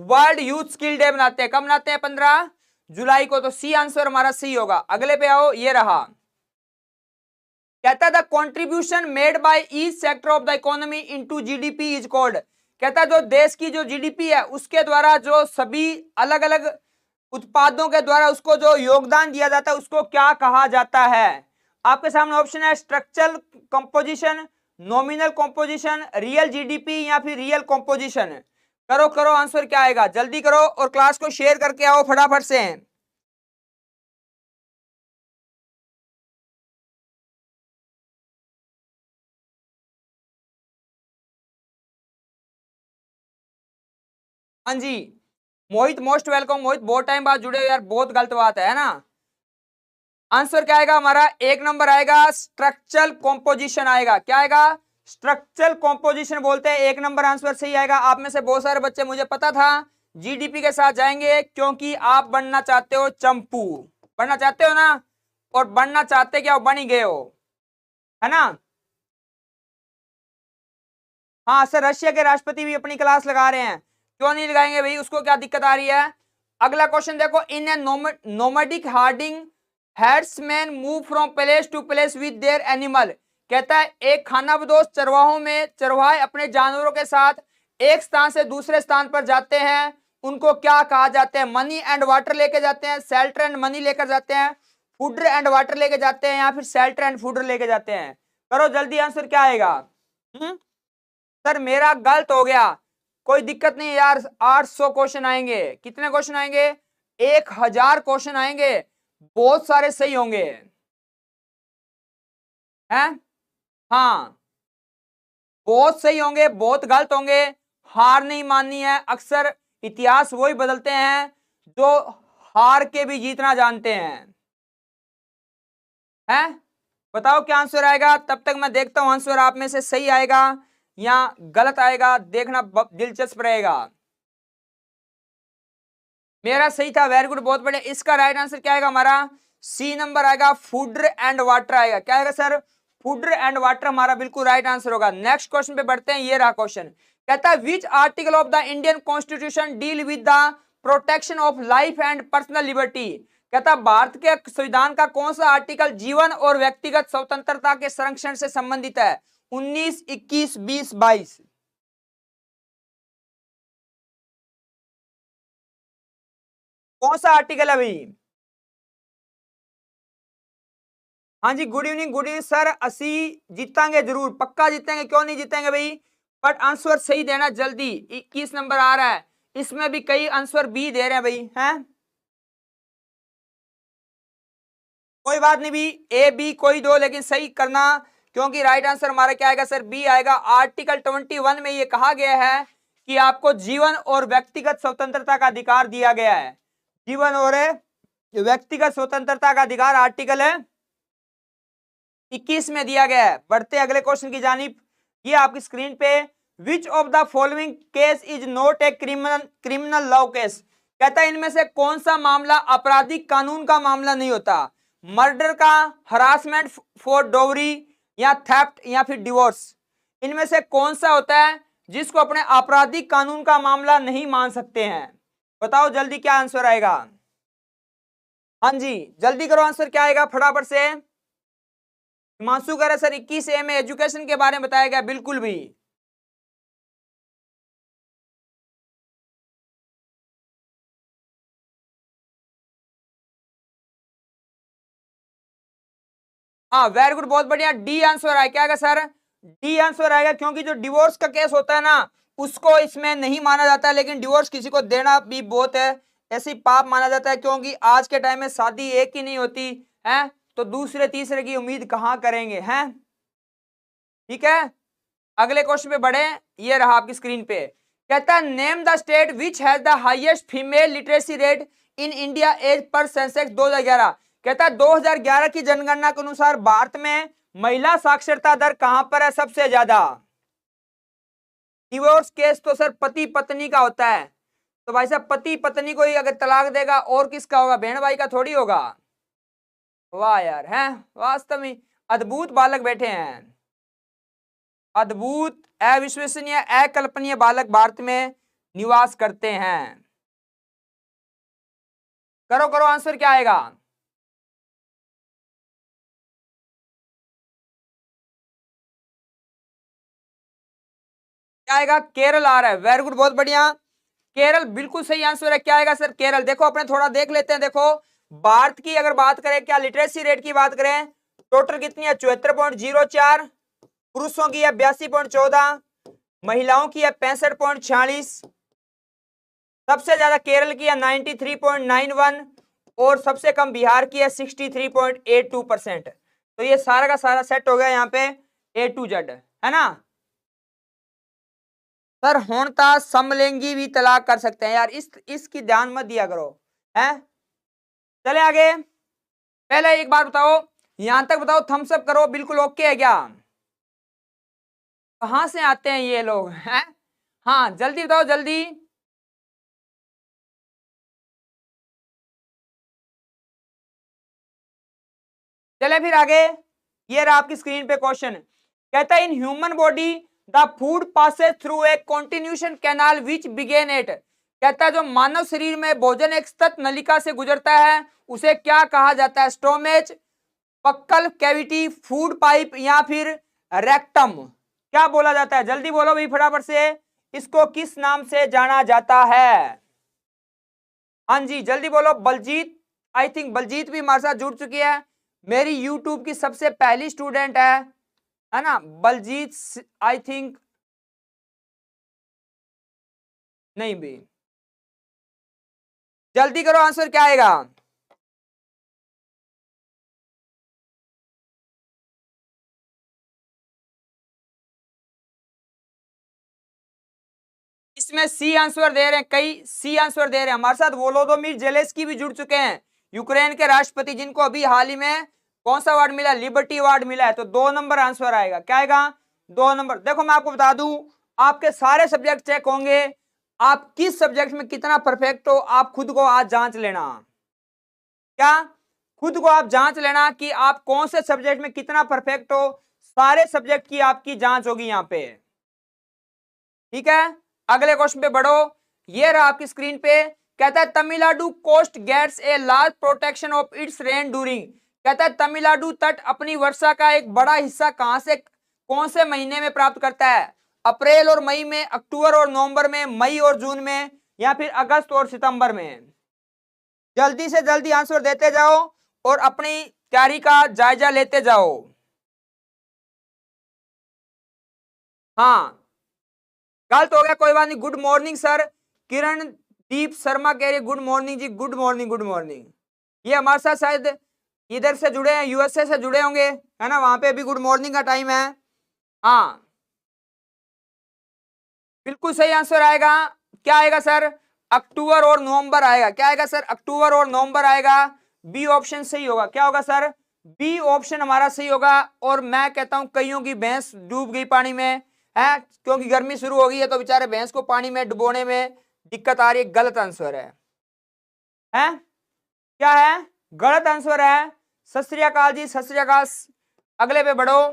वर्ल्ड यूथ स्किल डे मनाते हैं। कब मनाते हैं? 15 जुलाई को। तो सी आंसर हमारा सही होगा। अगले पे आओ, ये रहा, कहता है the contribution made by each sector of the economy into GDP is called, कहता है जो देश की जो जीडीपी है उसके द्वारा जो सभी अलग अलग उत्पादों के द्वारा उसको जो योगदान दिया जाता है उसको क्या कहा जाता है? आपके सामने ऑप्शन है structural composition, nominal composition, real GDP या फिर रियल कंपोजिशन। करो करो आंसर क्या आएगा, जल्दी करो, और क्लास को शेयर करके आओ फटाफट से। हाँ जी, मोहित मोस्ट वेलकम। मोहित बहुत टाइम बाद जुड़े हो यार, बहुत गलत बात है ना। आंसर क्या आएगा हमारा? एक नंबर आएगा, स्ट्रक्चरल कॉम्पोजिशन आएगा। क्या आएगा? स्ट्रक्चरल कॉम्पोजिशन बोलते हैं। एक नंबर आंसर सही आएगा। आप में से बहुत सारे बच्चे, मुझे पता था, जीडीपी के साथ जाएंगे, क्योंकि आप बनना चाहते हो चंपू, बनना चाहते हो ना, और बनना चाहते क्या, बन ही गए हो, है ना। हाँ सर, रशिया के राष्ट्रपति भी अपनी क्लास लगा रहे हैं, क्यों नहीं लगाएंगे भाई, उसको क्या दिक्कत आ रही है। अगला क्वेश्चन देखो, in a nomadic herding herdsman move from place to place with their animal, कहता है एक खानाबदोश चरवाहों में चरवाहे अपने जानवरों के साथ एक स्थान से दूसरे स्थान पर जाते हैं, उनको क्या कहा जाते हैं? मनी एंड वाटर लेके जाते हैं, शेल्टर एंड मनी लेकर जाते हैं, फूडर एंड वाटर लेके जाते हैं, या फिर शेल्टर एंड फूडर लेके जाते हैं? करो जल्दी आंसर क्या आएगा। सर मेरा गलत हो गया, कोई दिक्कत नहीं यार, 800 क्वेश्चन आएंगे। कितने क्वेश्चन आएंगे? 1000 क्वेश्चन आएंगे, बहुत सारे सही होंगे, हैं? हाँ, बहुत सही होंगे, बहुत गलत होंगे। हार नहीं माननी है। अक्सर इतिहास वही बदलते हैं जो हार के भी जीतना जानते हैं? बताओ क्या आंसर आएगा, तब तक मैं देखता हूं आंसर आप में से सही आएगा या गलत आएगा, देखना दिलचस्प रहेगा। मेरा सही था, वेरी गुड, बहुत बढ़िया। इसका राइट आंसर क्या आएगा हमारा? सी नंबर आएगा, फूड एंड वाटर आएगा। क्या आएगा सर? फूड एंड वाटर हमारा बिल्कुल राइट आंसर होगा। नेक्स्ट क्वेश्चन पे बढ़ते हैं, ये रहा क्वेश्चन। कहता है which article of the Indian constitution deal with the protection of life and personal liberty. कहता है भारत के संविधान का कौन सा आर्टिकल जीवन और व्यक्तिगत स्वतंत्रता के संरक्षण से संबंधित है? 19, 21, 20, 22। कौन सा आर्टिकल है भाई? हाँ जी, good evening, good evening sir. असी जीतेंगे जरूर, पक्का जीतेंगे, क्यों नहीं जीतेंगे भाई। बट आंसर सही देना जल्दी। 21 नंबर आ रहा है, इसमें भी कई आंसर बी दे रहे हैं भाई, हैं। कोई बात नहीं भी, ए बी कोई दो, लेकिन सही करना, क्योंकि राइट आंसर हमारा क्या आएगा सर? बी आएगा। आर्टिकल 21 में ये कहा गया है कि आपको जीवन और व्यक्तिगत स्वतंत्रता का अधिकार दिया गया है। जीवन और व्यक्तिगत स्वतंत्रता का अधिकार आर्टिकल 21 में दिया गया है। बढ़ते अगले क्वेश्चन की जानिब। ये आपकी स्क्रीन पे, विच of the following case is not a criminal law case. कहता है इनमें से कौन सा मामला आपराधिक कानून का मामला नहीं होता? मर्डर का, हरासमेंट फॉर डोवरी, या थेफ्ट, या फिर डिवोर्स। इनमें से कौन सा होता है जिसको अपने आपराधिक कानून का मामला नहीं मान सकते हैं? बताओ जल्दी क्या आंसर आएगा। हाँ जी, जल्दी करो, आंसर क्या आएगा फटाफट से। हिमांशु कह रहे सर 21A में एजुकेशन के बारे में बताया गया, बिल्कुल भी। हाँ वेरी गुड, बहुत बढ़िया, डी आंसर आएगा। क्या आएगा सर? डी आंसर आएगा, क्योंकि जो डिवोर्स का केस होता है ना, उसको इसमें नहीं माना जाता है, लेकिन डिवोर्स किसी को देना भी बहुत है ऐसी पाप माना जाता है, क्योंकि आज के टाइम में शादी एक ही नहीं होती है, तो दूसरे तीसरे की उम्मीद कहाँ करेंगे, हैं। ठीक है, अगले क्वेश्चन पे बढ़े। ये रहा आपकी स्क्रीन पे। कहता है name the state which has the highest female literacy rate in India as per census 2011। कहता है 2011 की जनगणना के अनुसार भारत में महिला साक्षरता दर कहां पर है सबसे ज्यादा? डिवोर्स केस तो सर पति पत्नी का होता है, तो भाई साहब पति पत्नी को ही अगर तलाक देगा और किसका होगा? बहन भाई का थोड़ी होगा। वाह यार, हैं वास्तव में अद्भुत बालक बैठे हैं, अद्भुत, अविश्वसनीय, अकल्पनीय बालक भारत में निवास करते हैं। करो करो, आंसर क्या आएगा? क्या आएगा? केरल आ रहा है, वेरी गुड, बहुत बढ़िया, केरल बिल्कुल सही आंसर है। क्या आएगा सर? केरल। देखो अपने थोड़ा देख लेते हैं। देखो भारत की अगर बात करें, क्या लिटरेसी रेट की बात करें, टोटल कितनी है? 74.04। पुरुषों की है 82.14, महिलाओं की है 65.46, सबसे ज्यादा केरल की है 93.91, और सबसे कम बिहार की है 63.82%। तो ये सारा का सारा सेट हो गया यहाँ पे A to Z, है ना सर। होनता समलिंगी भी तलाक कर सकते हैं यार, इसकी ध्यान मत दिया करो, है। चले आगे। पहले एक बार बताओ, यहां तक बताओ, थम्स अप करो, बिल्कुल ओके है क्या? कहां से आते हैं ये लोग, हैं? हाँ जल्दी बताओ, जल्दी। चले फिर आगे। ये रहा आपकी स्क्रीन पे क्वेश्चन। कहता है in human body the food passes through a continuation canal which begin at. कहता है जो मानव शरीर में भोजन एक सतत नलिका से गुजरता है उसे क्या कहा जाता है? स्टोमेच, पक्कल कैविटी, फूड पाइप, या फिर रेक्टम। क्या बोला जाता है? जल्दी बोलो भाई फटाफट से, इसको किस नाम से जाना जाता है? हाँ जी जल्दी बोलो। बलजीत, आई थिंक बलजीत भी हमारे साथ जुड़ चुकी है, मेरी यूट्यूब की सबसे पहली स्टूडेंट है ना बलजीत, आई थिंक। नहीं भी, जल्दी करो, आंसर क्या आएगा? इसमें सी आंसर दे रहे हैं, कई सी आंसर दे रहे हैं हमारे साथ। वोलोदोमिर जेलेंस्की भी जुड़ चुके हैं, यूक्रेन के राष्ट्रपति, जिनको अभी हाल ही में कौन सा अवार्ड मिला? लिबर्टी अवार्ड मिला है। तो 2 नंबर आंसर आएगा। क्या आएगा? 2 नंबर। देखो मैं आपको बता दूं, आपके सारे सब्जेक्ट चेक होंगे, आप किस सब्जेक्ट में कितना परफेक्ट हो, आप खुद को आज जांच लेना। क्या? खुद को आप जांच लेना कि आप कौन से सब्जेक्ट में कितना परफेक्ट हो। सारे सब्जेक्ट की आपकी जांच होगी यहां पे, ठीक है। अगले क्वेश्चन पे बढ़ो। ये रहा आपकी स्क्रीन पे, कहता है Tamil Nadu coast gets a large protection of its rain during. कहता है तमिलनाडु तट अपनी वर्षा का एक बड़ा हिस्सा कहां से, कौन से महीने में प्राप्त करता है? अप्रैल और मई में, अक्टूबर और नवंबर में, मई और जून में, या फिर अगस्त और सितंबर में? जल्दी से जल्दी आंसर देते जाओ और अपनी तैयारी का जायजा लेते जाओ। हाँ, गलत हो गया, कोई बात नहीं। गुड मॉर्निंग सर, किरण दीप शर्मा कह रही गुड मॉर्निंग जी, गुड मॉर्निंग गुड मॉर्निंग। ये हमारे साथ शायद इधर से जुड़े हैं, यूएसए से जुड़े होंगे, है ना, वहां पे भी गुड मॉर्निंग का टाइम है। हाँ, बिल्कुल सही आंसर आएगा। क्या आएगा सर? अक्टूबर और नवंबर आएगा। क्या आएगा सर? अक्टूबर और नवंबर आएगा। बी ऑप्शन सही होगा। क्या होगा सर? बी ऑप्शन हमारा सही होगा। और मैं कहता हूं कईयों की भैंस डूब गई पानी में, है, क्योंकि गर्मी शुरू हो गई है तो बेचारे भैंस को पानी में डुबोने में दिक्कत आ रही है। गलत आंसर है? क्या है? गलत आंसर है। सत श्री अकाल जी, सत श्री अकाल। अगले पे बढ़ो।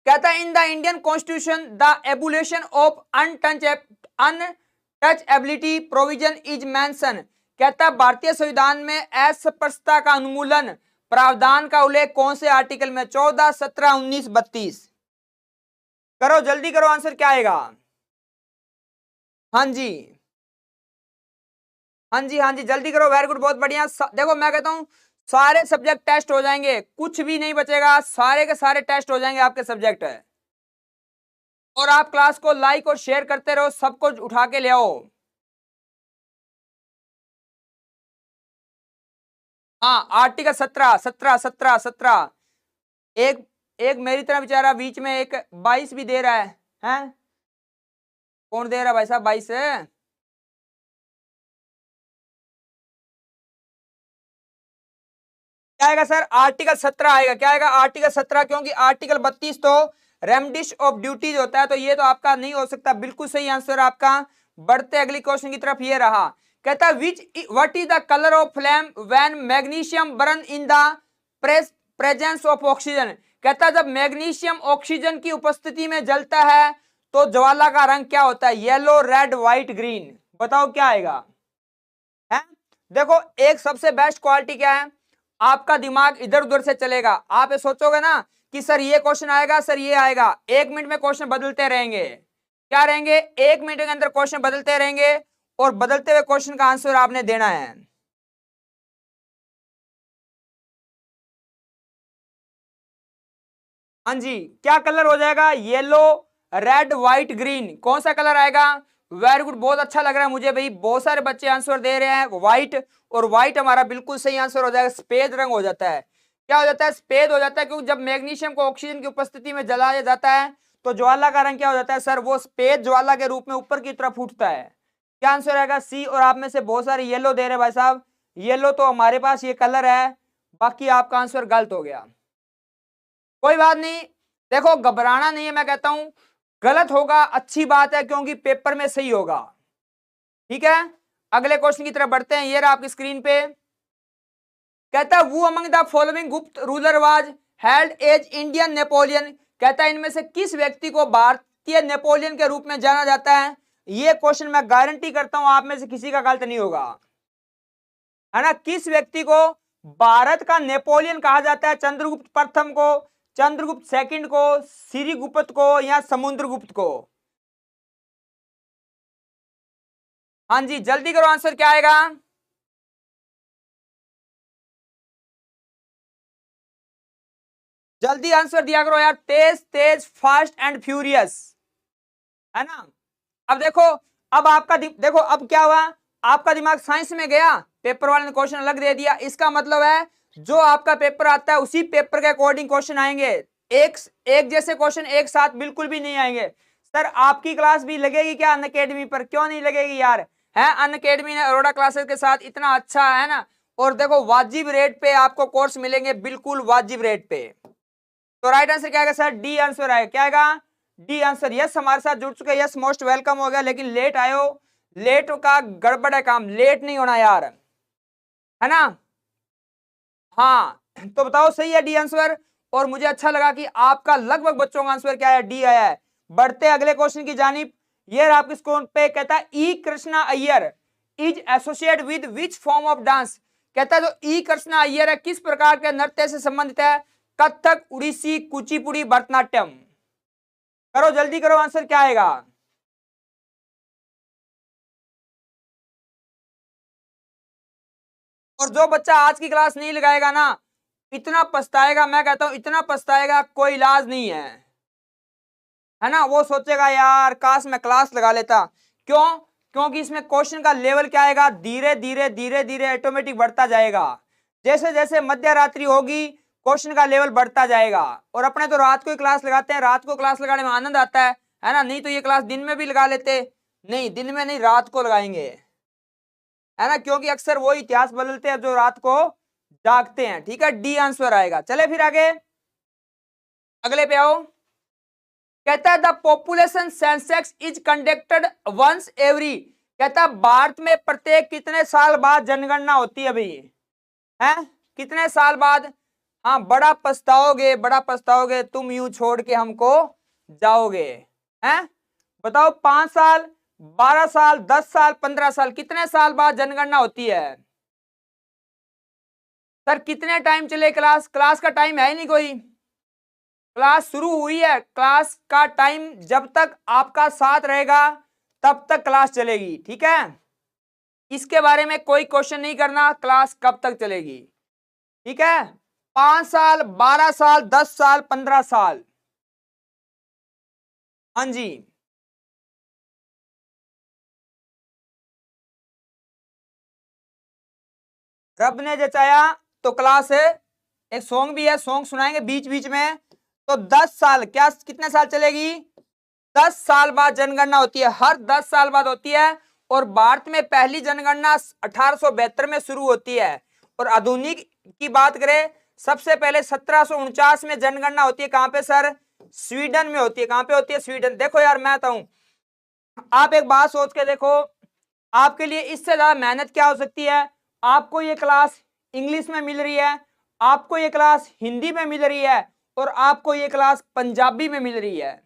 कहता है in the Indian constitution the abolition of untouchability provision is mention. कहता है भारतीय संविधान में अस्पृश्यता का उन्मूलन प्रावधान का उल्लेख कौन से आर्टिकल में? 14, 17, 19, 32। करो जल्दी करो, आंसर क्या आएगा? हाँ जी, हाँ जी, हाँ जी, जल्दी करो। वेरी गुड, बहुत बढ़िया। देखो मैं कहता हूं सारे सब्जेक्ट टेस्ट हो जाएंगे, कुछ भी नहीं बचेगा, सारे के सारे टेस्ट हो जाएंगे आपके सब्जेक्ट है। और आप क्लास को लाइक और शेयर करते रहो, सबको उठा के ले आओ। हाँ, आर्टिकल 17, 17, 17, 17। एक एक मेरी तरह बेचारा बीच में एक 22 भी दे रहा है, हैं? कौन दे रहा है भाई साहब 22 है? क्या आएगा सर? आर्टिकल 17 आएगा। क्या आएगा? आर्टिकल 17, क्योंकि आर्टिकल 32 तो रेमडिश ऑफ ड्यूटीज होता है, तो ये तो आपका नहीं हो सकता। बिल्कुल सही आंसर आपका। बढ़ते अगली क्वेश्चन की तरफ। ये रहा, कहता है विच what is the colour of flame when magnesium burn in the presence of oxygen. कहता है जब मैग्नीशियम ऑक्सीजन की उपस्थिति में जलता है तो ज्वाला का रंग क्या होता है? Yellow, red, white, green. बताओ क्या आएगा? है? देखो एक सबसे बेस्ट क्वालिटी क्या है, आपका दिमाग इधर उधर से चलेगा। आप ये सोचोगे ना कि सर ये क्वेश्चन आएगा, सर ये आएगा, 1 मिनट में क्वेश्चन बदलते रहेंगे। क्या रहेंगे? 1 मिनट के अंदर क्वेश्चन बदलते रहेंगे और बदलते हुए क्वेश्चन का आंसर आपने देना है। हाँ जी, क्या कलर हो जाएगा? Yellow, red, white, green. कौन सा कलर आएगा? वेरी गुड, बहुत अच्छा लग रहा है मुझे भाई, बहुत सारे बच्चे आंसर दे रहे हैं व्हाइट। और व्हाइट हमारा बिल्कुल सही आंसर हो जाएगा। सफेद रंग हो जाता है। क्या हो जाता है? सफेद हो जाता है, क्योंकि जब मैग्नीशियम को ऑक्सीजन की उपस्थिति में जलाया जाता है तो ज्वाला का रंग क्या हो जाता है सर? वो सफेद ज्वाला के रूप में ऊपर की तरफ उठता है। क्या आंसर आएगा? सी। और आप में से बहुत सारे येलो दे रहे हैं भाई साहब। येलो तो हमारे पास ये कलर है, बाकी आपका आंसर गलत हो गया। कोई बात नहीं, देखो घबराना नहीं है। मैं कहता हूं गलत होगा अच्छी बात है, क्योंकि पेपर में सही होगा। ठीक है, अगले क्वेश्चन की तरफ बढ़ते हैं। ये रहा आपकी स्क्रीन पे, कहता है who among the following Gupta ruler was held as Indian Napoleon. कहता है इनमें से किस व्यक्ति को भारतीय नेपोलियन के रूप में जाना जाता है? ये क्वेश्चन मैं गारंटी करता हूं आप में से किसी का गलत नहीं होगा, है ना। किस व्यक्ति को भारत का नेपोलियन कहा जाता है? चंद्रगुप्त प्रथम को, चंद्रगुप्त सेकंड को, श्रीगुप्त को, या समुद्रगुप्त को? हाँ जी, जल्दी करो, आंसर क्या आएगा? जल्दी आंसर दिया करो यार, तेज तेज, फास्ट एंड फ्यूरियस, है ना। अब देखो, अब आपका देखो अब क्या हुआ, आपका दिमाग साइंस में गया, पेपर वाले ने क्वेश्चन अलग दे दिया। इसका मतलब है जो आपका पेपर आता है उसी पेपर के अकॉर्डिंग क्वेश्चन आएंगे। एक जैसे क्वेश्चन एक साथ बिल्कुल भी नहीं आएंगे। सर आपकी क्लास भी लगेगी क्या अनअकैडमी पर? क्यों नहीं लगेगी यार, है। अनअकैडमी ने अरोड़ा क्लासेस के साथ इतना अच्छा है ना, और देखो वाजिब रेट पे आपको कोर्स मिलेंगे, बिल्कुल वाजिब रेट पे। तो राइट आंसर क्या आएगा सर? डी आंसर आएगा। क्या आएगा? D answer. यस हमारे साथ जुड़ चुके, यस मोस्ट वेलकम हो गया, लेकिन लेट आयो, लेट का गड़बड़ है काम, लेट नहीं होना यार, है ना। हाँ तो बताओ सही है डी आंसर। और मुझे अच्छा लगा कि आपका लगभग बच्चों का आंसर क्या है, डी आया है। बढ़ते अगले क्वेश्चन की जानिब। ये आपके स्क्रीन पे कहता है E Krishna Iyer is associate with which form of dance. कहता है जो ई कृष्णा अय्यर है किस प्रकार के नृत्य से संबंधित है, कथक, उड़ीसी, कुचिपुड़ी, भरतनाट्यम। करो जल्दी करो, आंसर क्या आएगा। और जो बच्चा आज की क्लास नहीं लगाएगा ना, इतना पछताएगा, मैं कहता हूं इतना पछताएगा, कोई इलाज नहीं है ना। वो सोचेगा यार काश मैं क्लास लगा लेता। क्यों? क्योंकि इसमें क्वेश्चन का लेवल क्या आएगा, धीरे धीरे धीरे धीरे ऑटोमेटिक बढ़ता जाएगा। जैसे जैसे मध्य रात्रि होगी क्वेश्चन का लेवल बढ़ता जाएगा। और अपने तो रात को ही क्लास लगाते हैं, रात को क्लास लगाने में आनंद आता है ना। नहीं तो ये क्लास दिन में भी लगा लेते, नहीं दिन में नहीं, रात को लगाएंगे, है ना, क्योंकि अक्सर वो इतिहास बदलते हैं जो रात को जागते हैं। ठीक है, डी आंसर आएगा। चले फिर आगे, अगले पे आओ। कहता है the population census is conducted once every. कहता है भारत में प्रत्येक कितने साल बाद जनगणना होती है भाई, है कितने साल बाद। हाँ बड़ा पछताओगे, बड़ा पछताओगे, तुम यूं छोड़ के हमको जाओगे, हैं बताओ 5 साल, 12 साल, 10 साल, 15 साल, कितने साल बाद जनगणना होती है। सर कितने टाइम चले क्लास, क्लास का टाइम है ही नहीं कोई, क्लास शुरू हुई है, क्लास का टाइम जब तक आपका साथ रहेगा तब तक क्लास चलेगी। ठीक है, इसके बारे में कोई क्वेश्चन नहीं करना, क्लास कब तक चलेगी। ठीक है, 5 साल, 12 साल, 10 साल, 15 साल। हाँ जी, रब ने जचाया तो क्लास है, एक सॉन्ग भी है, सॉन्ग सुनाएंगे बीच बीच में। तो 10 साल, क्या कितने साल चलेगी, 10 साल बाद जनगणना होती है, हर 10 साल बाद होती है। और भारत में पहली जनगणना 1872 में शुरू होती है। और आधुनिक की बात करें, सबसे पहले 1749 में जनगणना होती है। कहां पे सर, स्वीडन में होती है। कहां पे होती है, स्वीडन। देखो यार मैं बताऊं, आप एक बात सोच के देखो, आपके लिए इससे ज्यादा मेहनत क्या हो सकती है। आपको ये क्लास इंग्लिश में मिल रही है, आपको ये क्लास हिंदी में मिल रही है, और आपको ये क्लास पंजाबी में मिल रही है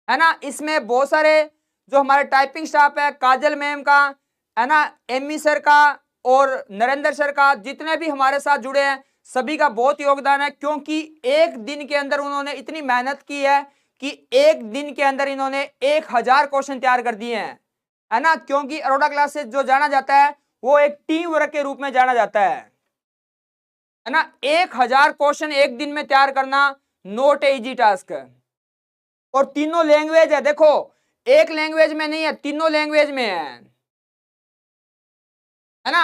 ना। इसमें बहुत सारे जो हमारे टाइपिंग स्टाफ है, काजल मैम का, है ना, एमी सर का और नरेंद्र सर का, जितने भी हमारे साथ जुड़े हैं सभी का बहुत योगदान है। क्योंकि एक दिन के अंदर उन्होंने इतनी मेहनत की है कि एक दिन के अंदर इन्होंने 1000 क्वेश्चन तैयार कर दिए हैं, है ना। क्योंकि अरोड़ा क्लासेस जो जाना जाता है वो एक टीम वर्क के रूप में जाना जाता है ना। 1000 क्वेश्चन एक दिन में तैयार करना नॉट इजी टास्क है। और तीनों लैंग्वेज है, देखो एक लैंग्वेज में नहीं है, तीनों लैंग्वेज में है ना।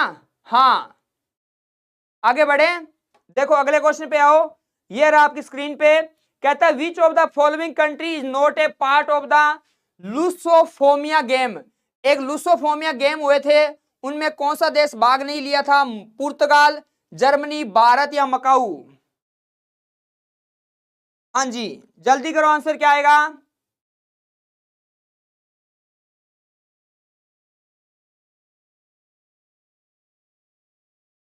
हाँ आगे बढ़े, देखो अगले क्वेश्चन पे आओ। ये रहा आपकी स्क्रीन पे, कहता है which of the following country is not a part of the Lusophonia game. एक लूसोफोमिया गेम हुए थे, उनमें कौन सा देश भाग नहीं लिया था, पुर्तगाल, जर्मनी, भारत या मकाऊ। हाँ जी जल्दी करो, आंसर क्या आएगा।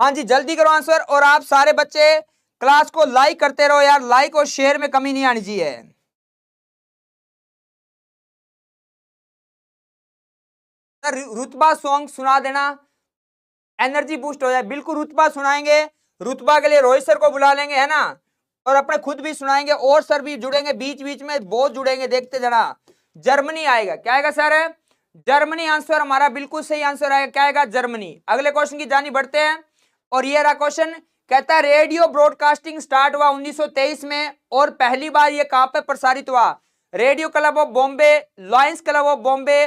हाँ जी जल्दी करो आंसर। और आप सारे बच्चे क्लास को लाइक करते रहो यार, लाइक और शेयर में कमी नहीं आनी चाहिए। रुतबा सॉन्ग सुना देना, एनर्जी बूस्ट हो जाए। बिल्कुल रुतबा सुनाएंगे, रुतबा के लिए रोहित सर को बुला लेंगे, है ना। और अपने खुद भी सुनाएंगे, और सर भी जुड़ेंगे बीच बीच में, बहुत जुड़ेंगे, देखते जाना। जर्मनी आएगा, क्या आएगा सर, जर्मनी आंसर हमारा बिल्कुल सही आंसर आएगा, क्या आएगा, जर्मनी। अगले क्वेश्चन की जानी बढ़ते हैं। और ये रहा क्वेश्चन, कहता है रेडियो ब्रॉडकास्टिंग स्टार्ट हुआ 1923 में, और पहली बार ये कहां पर प्रसारित हुआ। Radio club of Bombay, lions club of Bombay,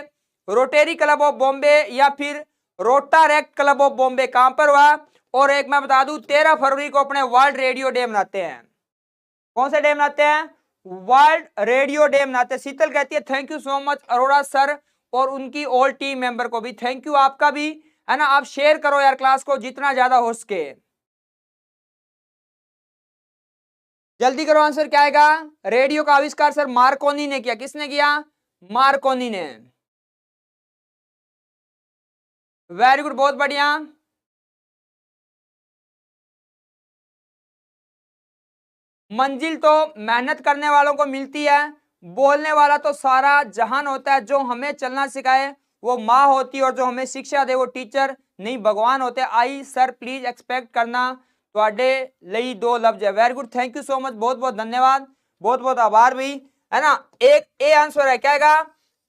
rotary club of Bombay या फिर रोटारेक्ट क्लब ऑफ बॉम्बे, कहां पर हुआ। और एक मैं बता दूं 13 फरवरी को अपने वर्ल्ड रेडियो डे मनाते हैं। कौन से डे मनाते हैं, वर्ल्ड रेडियो डे मनाते हैं। शीतल कहती है thank you so much Arora sir और उनकी ऑल टीम मेंबर को भी थैंक यू, आपका भी, है ना। आप शेयर करो यार क्लास को जितना ज्यादा हो सके। जल्दी करो, आंसर क्या आएगा? रेडियो का आविष्कार सर मार्कोनी ने किया। किसने किया? मार्कोनी ने। वेरी गुड, बहुत बढ़िया। मंजिल तो मेहनत करने वालों को मिलती है, बोलने वाला तो सारा जहान होता है। जो हमें चलना सिखाए वो माँ होती है, और जो हमें शिक्षा दे वो टीचर नहीं भगवान होते। आई सर प्लीज एक्सपेक्ट करना ਤੁਹਾਡੇ ਲਈ 2 लफ्ज है। Very good, thank you so much, बहुत बहुत धन्यवाद, बहुत बहुत आभार भाई, है ना। एक ए आंसर है, क्या आएगा?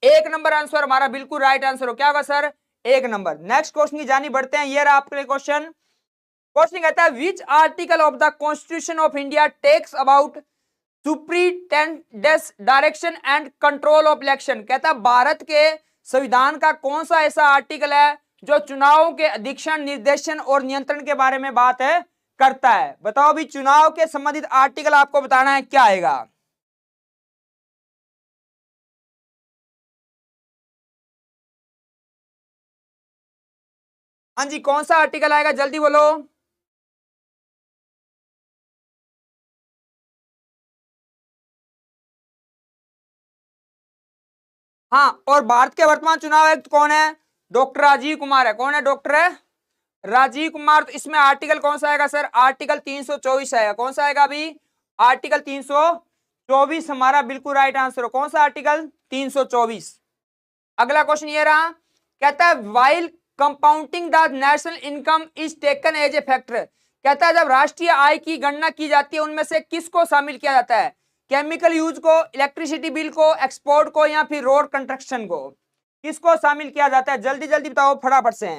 1 नंबर आंसर हमारा बिल्कुल राइट आंसर हो। क्या होगा सर? 1 नंबर। नेक्स्ट क्वेश्चन की जानी बढ़ते हैं। ये रहा आपके लिए क्वेश्चन। क्वेश्चन कहता है which article of the constitution of India takes about superintendence direction and control of election. कहता है भारत के संविधान का कौन सा ऐसा आर्टिकल है जो चुनाव के अधीक्षण, निर्देशन और नियंत्रण के बारे में बात है करता है? बताओ भी, चुनाव के संबंधित आर्टिकल आपको बताना है, क्या आएगा? हाँ जी, कौन सा आर्टिकल आएगा, जल्दी बोलो। हाँ, और भारत के वर्तमान चुनाव आयुक्त कौन है? डॉक्टर राजीव कुमार है। कौन है? डॉक्टर राजीव कुमार। तो इसमें आर्टिकल कौन सा आएगा सर? आर्टिकल 324 आएगा। कौन सा आएगा अभी? आर्टिकल 324 हमारा बिल्कुल राइट आंसर हो। कौन सा आर्टिकल? 324। अगला क्वेश्चन ये रहा, कहता है while compounding the national income is taken as a factor. कहता है जब राष्ट्रीय आय की गणना की जाती है उनमें से किसको शामिल किया जाता है? केमिकल यूज को, इलेक्ट्रिसिटी बिल को, एक्सपोर्ट को, या फिर रोड कंस्ट्रक्शन को? किसको शामिल किया जाता है? जल्दी जल्दी बताओ, फटाफट से।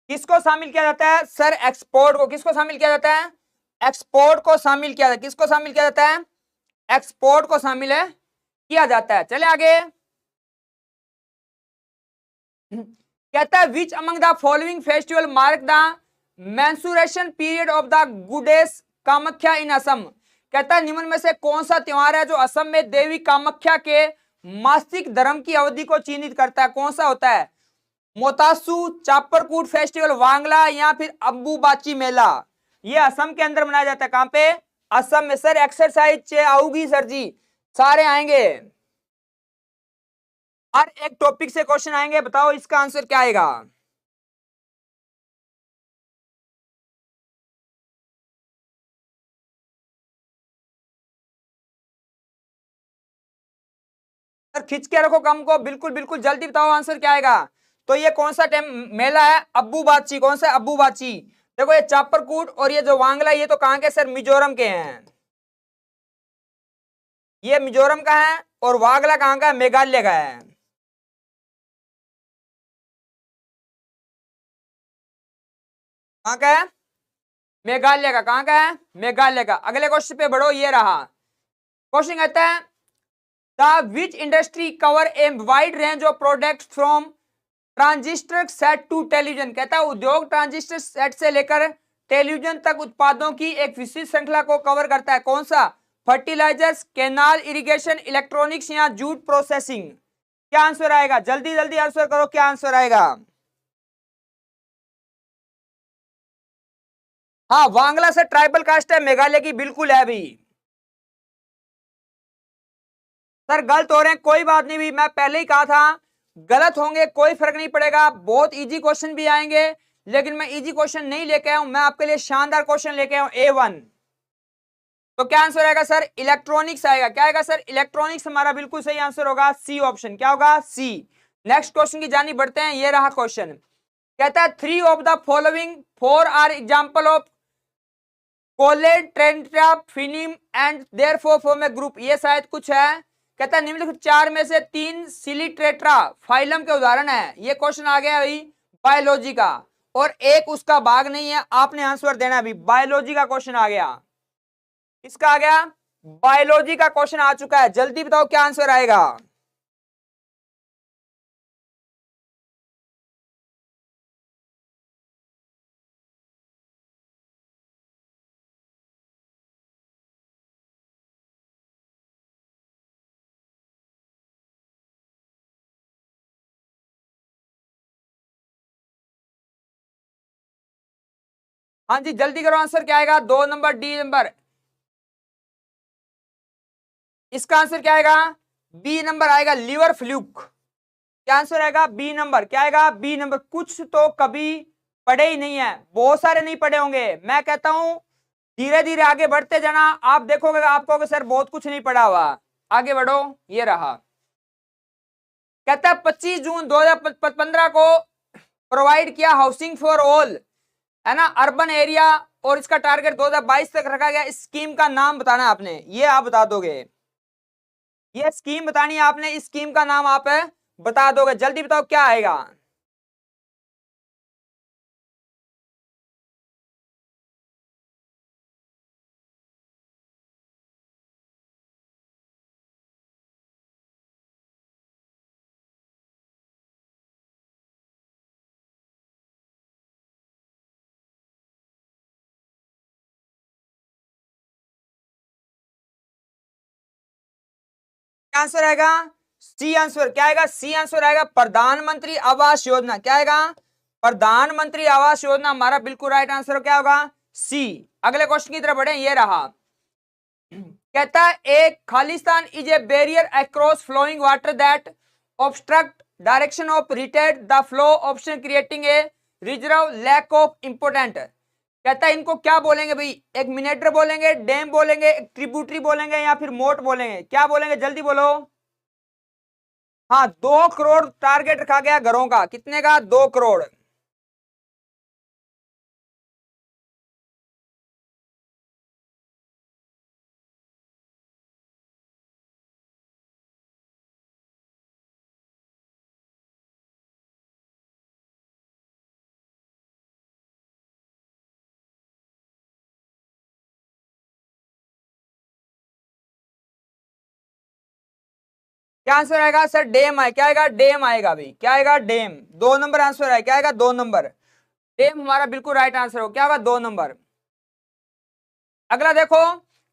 किसको शामिल किया जाता है सर? एक्सपोर्ट को। किसको शामिल किया जाता है? एक्सपोर्ट को शामिल किया जाता है। किसको शामिल किया जाता है? एक्सपोर्ट को शामिल है किया जाता है। चले आगे। कहता है which among the following festival mark the menstruation period of the goddess Kamakhya in Assam. कहता है निम्न में से कौन सा त्योहार है जो असम में देवी कामाख्या के मासिक धर्म की अवधि को चिन्हित करता है? कौन सा होता है? मोतासू, चापरकूट फेस्टिवल, वांगला, या फिर अम्बुबाची मेला? ये असम के अंदर मनाया जाता है। कहां पे? असम में। सर एक्सरसाइज आऊगी सर जी, सारे आएंगे, हर एक टॉपिक से क्वेश्चन आएंगे। बताओ इसका आंसर क्या आएगा? सर खिंच के रखो कम को, बिल्कुल बिल्कुल, जल्दी बताओ आंसर क्या आएगा। तो ये कौन सा टाइम मेला है? अब्बूबाची। कौन सा? अब्बूबाची। देखो ये चापरकूट और ये जो वांगला, ये तो कहां के सर? मिजोरम के हैं। ये मिजोरम का है, और वांगला कहां का है? मेघालय का है। कहां का है? मेघालय का। कहां का है? मेघालय का। अगले क्वेश्चन पे बढ़ो, ये रहा क्वेश्चन, कहता है the which industry cover a wide range of products from transistor set to television. कहता है उद्योग ट्रांजिस्टर सेट से लेकर टेलीविजन तक उत्पादों की एक विशिष्ट श्रृंखला को कवर करता है। कौन सा? फर्टिलाइजर्स, कैनाल इरिगेशन, इलेक्ट्रॉनिक्स, या जूट प्रोसेसिंग? क्या आंसर आएगा? जल्दी जल्दी आंसर करो, क्या आंसर आएगा? हाँ, वांगला से ट्राइबल कास्ट है, मेघालय की बिल्कुल है भी। सर गलत हो रहे हैं, कोई बात नहीं भी, मैं पहले ही कहा था गलत होंगे, कोई फर्क नहीं पड़ेगा। बहुत इजी क्वेश्चन भी आएंगे, लेकिन मैं इजी क्वेश्चन नहीं लेके आया हूं, मैं आपके लिए शानदार क्वेश्चन लेके आया हूं, A1। तो क्या आंसर आएगा सर? इलेक्ट्रॉनिक्स आएगा। क्या आएगा सर? इलेक्ट्रॉनिक्स हमारा बिल्कुल सही आंसर होगा, सी ऑप्शन। क्या होगा? सी। नेक्स्ट क्वेश्चन की जानी बढ़ते हैं। ये रहा क्वेश्चन, कहता है 3 of the following 4 are example of coelenterata phylum and therefore form a group. ये शायद कुछ है। कहता है निम्नलिखित 4 में से 3 सिलिट्रेट्रा फाइलम के उदाहरण है। ये क्वेश्चन आ गया भाई बायोलॉजी का, और एक उसका भाग नहीं है, आपने आंसर देना है। अभी बायोलॉजी का क्वेश्चन आ गया। किसका आ गया? बायोलॉजी का क्वेश्चन आ चुका है। जल्दी बताओ क्या आंसर आएगा? हाँ जी जल्दी करो, आंसर क्या आएगा? 2 नंबर, डी नंबर। इसका आंसर क्या आएगा? बी नंबर आएगा, लिवर फ्लूक। क्या आंसर आएगा? B number. क्या आएगा? B number. कुछ तो कभी पढ़े ही नहीं है, बहुत सारे नहीं पढ़े होंगे। मैं कहता हूं धीरे धीरे आगे बढ़ते जाना, आप देखोगे आप कहोगे सर बहुत कुछ नहीं पढ़ा हुआ। आगे बढ़ो। ये रहा, कहता है 25 जून 2015 को प्रोवाइड किया हाउसिंग फॉर ऑल, है ना, अर्बन एरिया, और इसका टारगेट 2022 तक रखा गया। इस स्कीम का नाम बताना है आपने, ये आप बता दोगे। ये स्कीम बतानी है आपने, इस स्कीम का नाम आप बता दोगे। जल्दी बताओ क्या आएगा। क्या आंसर आएगा? C answer. क्या आएगा? सी आंसर आएगा, प्रधानमंत्री आवास योजना। क्या आएगा? प्रधानमंत्री आवास योजना हमारा बिल्कुल राइट आंसर क्या होगा? सी। अगले क्वेश्चन की तरफ बढ़े, ये रहा। कहता है एक Khalistan is a barrier across flowing water that obstruct direction of रिटेड the flow option creating a reserve lake of important. कहता है इनको क्या बोलेंगे भाई? एक मिनेटर बोलेंगे, डैम बोलेंगे, एक ट्रिब्यूटरी बोलेंगे, या फिर मोट बोलेंगे? क्या बोलेंगे जल्दी बोलो। हाँ, 2 करोड़ टारगेट रखा गया घरों का। कितने का? 2 करोड़। क्या आंसर आएगा सर? डैम आए। क्या आएगा? डैम आएगा भाई। क्या आएगा? डैम। 2 नंबर आंसर है। क्या आएगा? 2 नंबर। डैम हमारा बिल्कुल राइट आंसर हो। क्या होगा? 2 नंबर। अगला देखो,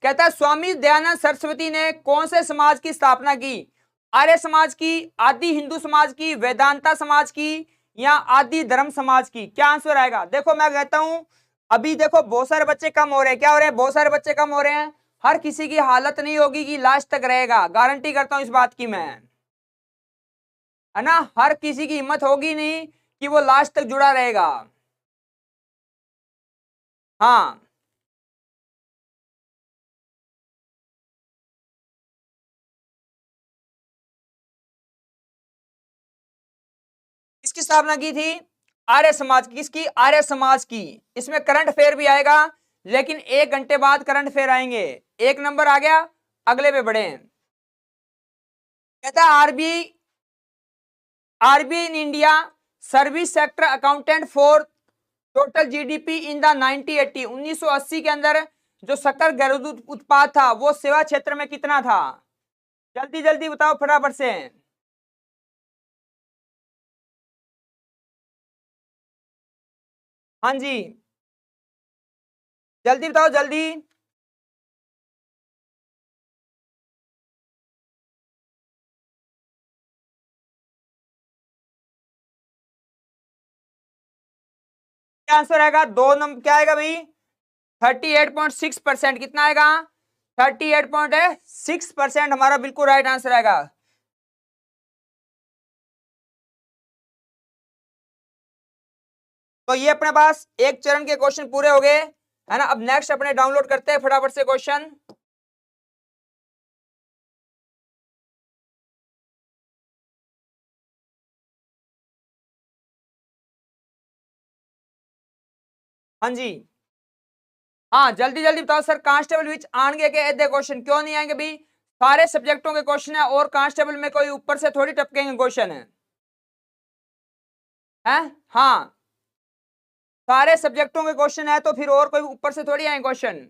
कहता है स्वामी दयानंद सरस्वती ने कौन से समाज की स्थापना की? आर्य समाज की, आदि हिंदू समाज की, वेदांता समाज की, या आदि धर्म समाज की? क्या आंसर आएगा? देखो मैं कहता हूं अभी देखो बहुत सारे बच्चे कम हो रहे हैं। क्या हो रहे हैं? बहुत सारे बच्चे कम हो रहे हैं। हर किसी की हालत नहीं होगी कि लास्ट तक रहेगा, गारंटी करता हूं इस बात की मैं, है ना। हर किसी की हिम्मत होगी नहीं कि वो लास्ट तक जुड़ा रहेगा। हाँ, किसकी स्थापना की थी? आर्य समाज की। किसकी? आर्य समाज की। इसमें करंट अफेयर भी आएगा, लेकिन 1 घंटे बाद करंट अफेयर आएंगे। 1 नंबर आ गया। अगले पे बढ़े। कहता है RBI in India service sector accountant for total GDP in the 1980। 1980 के अंदर जो सकल घरेलू उत्पाद था वो सेवा क्षेत्र में कितना था? जल्दी जल्दी बताओ फटाफट से। हाँ जी, जल्दी बताओ जल्दी। क्या आंसर आएगा? 2 नंबर। क्या आएगा भाई? 38.6%। कितना आएगा? 38.6% हमारा बिल्कुल राइट आंसर आएगा। तो ये अपने पास एक चरण के क्वेश्चन पूरे हो गए, है ना। अब नेक्स्ट अपने डाउनलोड करते हैं फटाफट से क्वेश्चन। हाँ जी, हाँ जल्दी जल्दी बताओ सर। कांस्टेबल विच आएंगे के ऐसे क्वेश्चन क्यों नहीं आएंगे भाई? सारे सब्जेक्टों के क्वेश्चन है, और कांस्टेबल में कोई ऊपर से थोड़ी टपकेंगे क्वेश्चन है। हाँ, सारे सब्जेक्टों के क्वेश्चन है, तो फिर और कोई ऊपर से थोड़ी आए क्वेश्चन।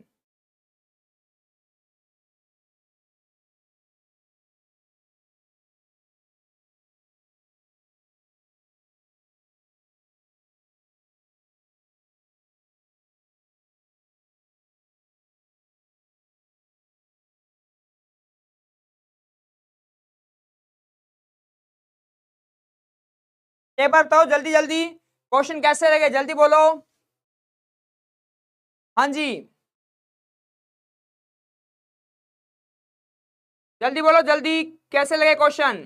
एक बार बताओ जल्दी जल्दी, क्वेश्चन कैसे लगे? जल्दी बोलो। हाँ जी, जल्दी बोलो जल्दी, कैसे लगे क्वेश्चन?